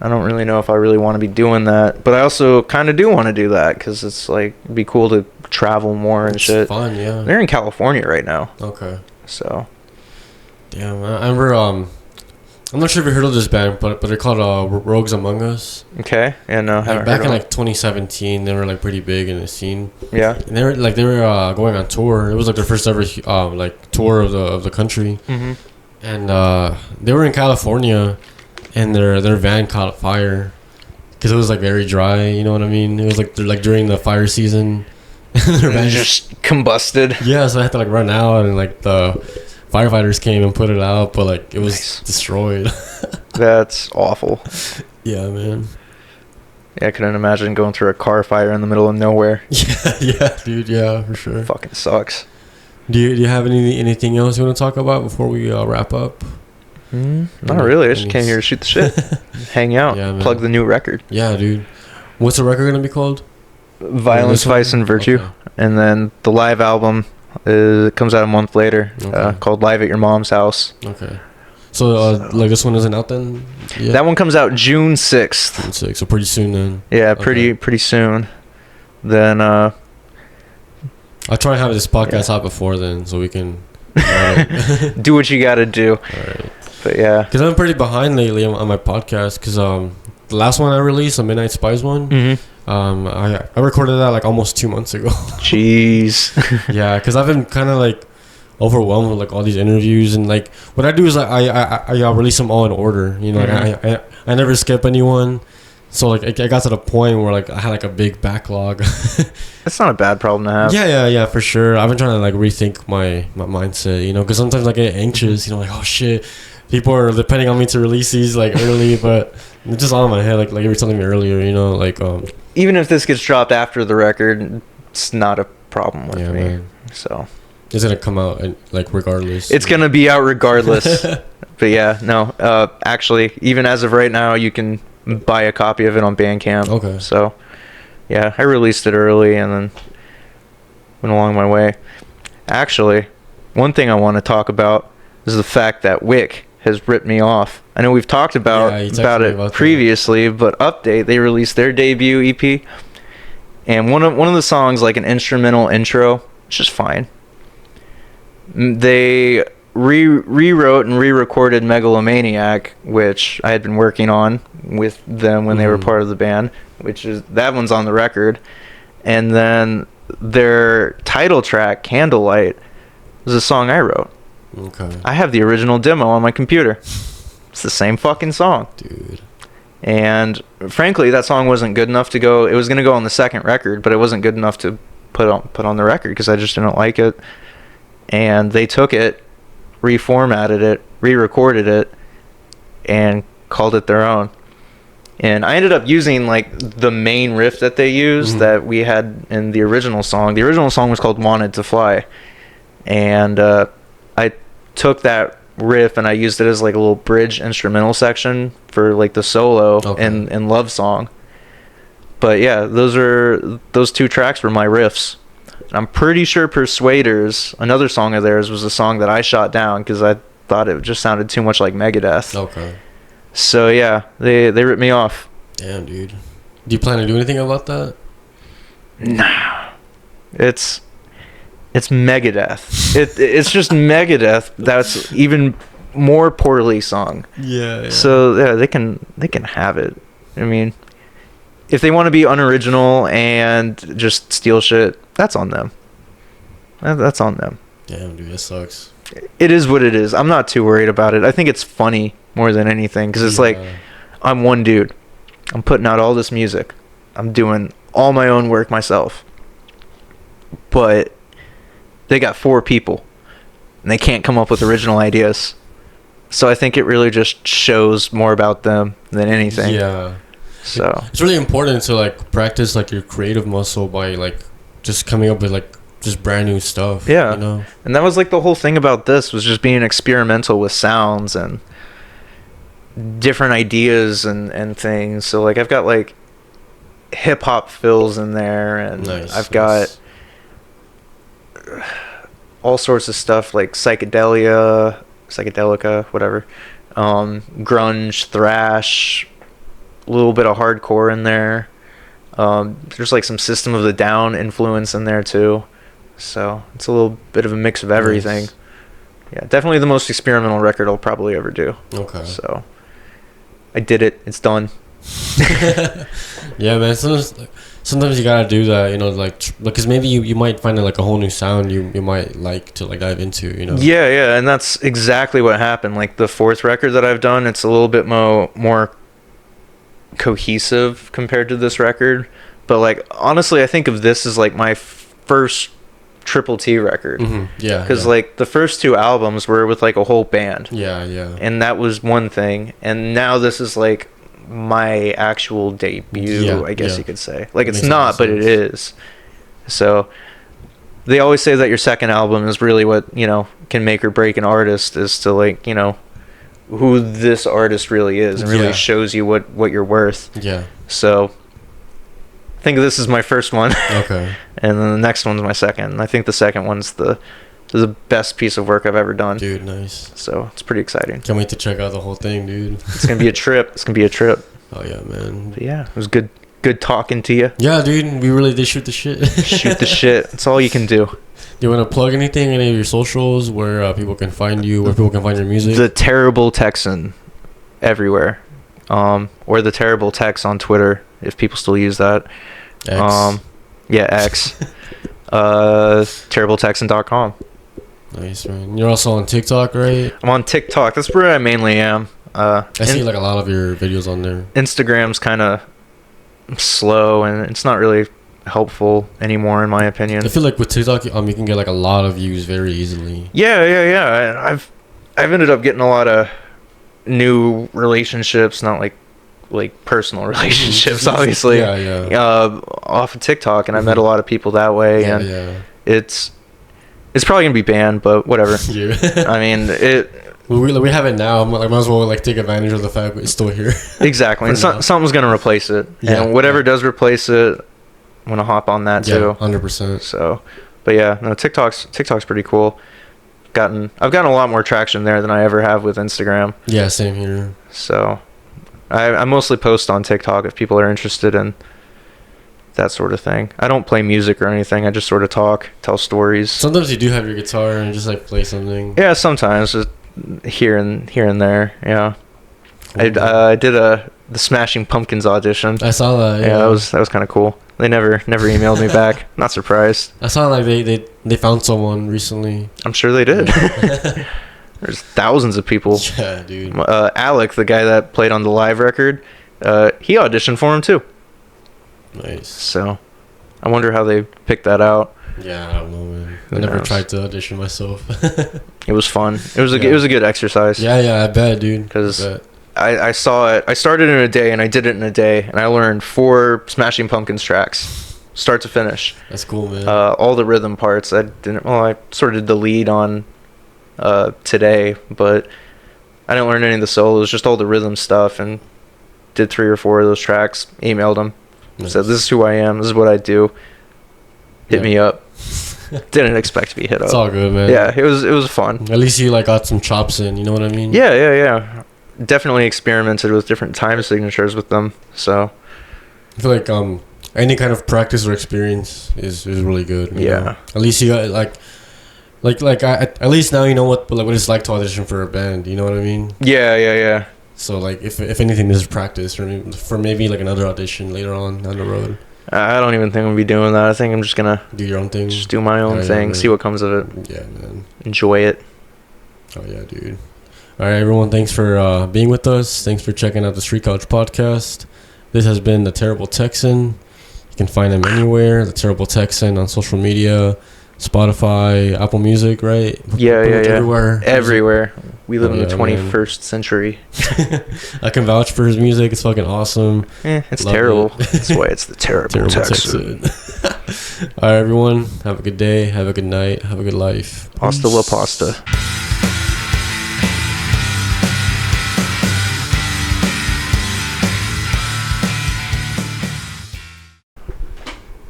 I don't really know if I really want to be doing that, but I also kind of do want to do that, because it's like, it'd be cool to travel more and shit. It's fun. Yeah. They're in California right now. Okay. So. Damn, I remember. I'm not sure if you heard of this band, but they're called Rogues Among Us. Okay. Yeah, no. Like back in like 2017, they were like pretty big in the scene. Yeah. And they were going on tour. It was like their first ever like tour of the country. Mm-hmm. And they were in California, and their van caught fire because it was like very dry. You know what I mean? It was like during the fire season. Their van just combusted. Yeah, so I had to like run out, and like the firefighters came and put it out, but like it was destroyed. That's awful. Yeah, man. Yeah, I couldn't imagine going through a car fire in the middle of nowhere. Yeah, dude. Yeah, for sure. Fucking sucks. Do you have anything else you want to talk about before we wrap up? Not really. I just came here to shoot the shit, hang out, plug the new record. Yeah, dude. What's the record gonna be called? Violence, Vice, and Virtue. Okay. And then the live album comes out a month later, called Live at Your Mom's House. Okay. So like this one isn't out then? Yeah. That one comes out June 6th. June 6th, so pretty soon then. Yeah, pretty soon. Then I'll try and have this podcast out before then, so we can do what you gotta do. All right. But yeah, because I'm pretty behind lately on my podcast, because the last one I released, the Midnight Spies one, I recorded that like almost 2 months ago. Jeez. Yeah, because I've been kind of like overwhelmed with like all these interviews, and like what I do is like I release them all in order. You know, like I never skip anyone. So like I got to the point where like I had like a big backlog. That's not a bad problem to have. Yeah, for sure. I've been trying to like rethink my mindset, you know, because sometimes I get anxious, you know, like, oh shit, people are depending on me to release these like early, but it's just all in my head, like you were telling me earlier, you know, like even if this gets dropped after the record, it's not a problem with me. Man. So it's gonna come out like regardless. It's gonna be out regardless. But yeah, no, actually, even as of right now, you can buy a copy of it on Bandcamp. Okay. So yeah, I released it early and then went along my way. Actually, one thing I want to talk about is the fact that Wick has ripped me off. I know we've talked about it previously, but Update, they released their debut EP, and one of the songs, like an instrumental intro, it's just fine. They rewrote and re-recorded Megalomaniac, which I had been working on with them when they were part of the band, that one's on the record. And then their title track, Candlelight, was a song I wrote. Okay. I have the original demo on my computer. It's the same fucking song. Dude. And frankly, that song wasn't good enough to go. It was going to go on the second record, but it wasn't good enough to put on the record because I just didn't like it. And they took it, reformatted it, re-recorded it, and called it their own. And I ended up using like the main riff that they used that we had in the original song. The original song was called "Wanted to Fly," and I took that riff and I used it as like a little bridge instrumental section for like the solo and love song. But yeah, those two tracks were my riffs. And I'm pretty sure Persuaders, another song of theirs, was a song that I shot down because I thought it just sounded too much like Megadeth. Okay. So yeah, they ripped me off. Damn, dude. Do you plan to do anything about that? Nah. It's Megadeth. It's just Megadeth that's even more poorly sung. Yeah. So yeah, they can have it. I mean, if they want to be unoriginal and just steal shit, that's on them. That's on them. Damn, dude, that sucks. It is what it is. I'm not too worried about it. I think it's funny more than anything because it's like I'm one dude. I'm putting out all this music. I'm doing all my own work myself. But they got 4 people and they can't come up with original ideas. So I think it really just shows more about them than anything. Yeah. So it's really important to like practice like your creative muscle by like just coming up with like just brand new stuff. Yeah. You know? And that was like the whole thing about this was just being experimental with sounds and different ideas and things. So like I've got like hip hop fills in there and I've got all sorts of stuff like psychedelica, whatever, grunge, thrash, a little bit of hardcore in there. There's like some System of the Down influence in there too, so it's a little bit of a mix of everything. Nice. Yeah, definitely the most experimental record I'll probably ever do. Okay. So I did it. It's done. Yeah, man. Sometimes you gotta do that, you know, like because maybe you might find like a whole new sound you might like to like dive into, you know. Yeah, and that's exactly what happened. Like the 4th record that I've done, it's a little bit more cohesive compared to this record. But like honestly, I think of this as like my first Triple T record. Yeah. Because like the first 2 albums were with like a whole band. Yeah. And that was one thing, and now this is like my actual debut, I guess you could say. Like it's not, but it is. So they always say that your second album is really what, you know, can make or break an artist, is to like, you know, who this artist really is and really shows you what you're worth. Yeah. So I think this is my first one. Okay. And then the next one's my second. I think the second one's the best piece of work I've ever done. Dude, nice. So it's pretty exciting. Can't wait to check out the whole thing, dude. It's gonna be a trip. Oh yeah, man. But yeah, it was good talking to you. Yeah, dude, we really did shoot the shit. Shoot the shit. That's all you can do. Do you want to plug anything, any of your socials, where people can find you, where people can find your music? The Terrible Texan, everywhere, or the Terrible Tex on Twitter, if people still use that. X. X. TerribleTexan.com. Nice, man. You're also on TikTok, right? I'm on TikTok. That's where I mainly am. I see like a lot of your videos on there. Instagram's kind of slow, and it's not really helpful anymore, in my opinion. I feel like with TikTok, you can get like a lot of views very easily. Yeah. I've ended up getting a lot of new relationships, not like personal relationships, obviously. Off of TikTok, and I met a lot of people that way, and it's probably gonna be banned, but whatever. I mean, we have it now. Might as well like take advantage of the fact that it's still here. Exactly, and something's gonna replace it, and whatever does replace it, I'm gonna hop on that too. 100%. So, but yeah, no, TikTok's pretty cool. I've gotten a lot more traction there than I ever have with Instagram. Yeah, same here. So I mostly post on TikTok if people are interested in that sort of thing. I don't play music or anything. I just sort of talk, tell stories. Sometimes you do have your guitar and just like play something. Yeah, sometimes just here and there. Yeah, cool. I did the Smashing Pumpkins audition. I saw that. Yeah, that was kind of cool. They never emailed me back. Not surprised. I saw like they found someone recently. I'm sure they did. There's thousands of people. Yeah, dude. Alec, the guy that played on the live record, he auditioned for him too. Nice. So, I wonder how they picked that out. Yeah, I don't know, man. I never tried to audition myself. It was fun. It was a good exercise. Yeah, I bet, dude. Because I saw it. I started in a day and I did it in a day, and I learned 4 Smashing Pumpkins tracks, start to finish. That's cool, man. All the rhythm parts. I sort of did the lead on today, but I didn't learn any of the solos, just all the rhythm stuff, and did 3 or 4 of those tracks. Emailed them, said this is who I am, this is what I do. Hit me up. Didn't expect to be hit up. It's all good, man. Yeah, it was fun. At least you like got some chops in. You know what I mean? Yeah. Definitely experimented with different time signatures with them. So I feel like any kind of practice or experience is really good. You know? At least you got at least now you know what it's like to audition for a band. You know what I mean? Yeah. So like if anything, this is practice for maybe like another audition later on down the road. I don't even think I'm gonna be doing that. I think I'm just gonna do your own thing. Just do my own thing. See what comes of it. Yeah, man. Enjoy it. Oh yeah, dude. All right, everyone. Thanks for being with us. Thanks for checking out the Street Couch Podcast. This has been the Terrible Texan. You can find him anywhere. The Terrible Texan on social media, Spotify, Apple Music, right? Yeah. Everywhere. We live in the 21st century. I can vouch for his music. It's fucking awesome. It's Love terrible. That's why it's the Terrible Texan. All right, everyone. Have a good day. Have a good night. Have a good life. Hasta la pasta.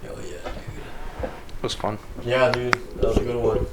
Hell yeah, dude. It was fun. Yeah, dude. That was a good one.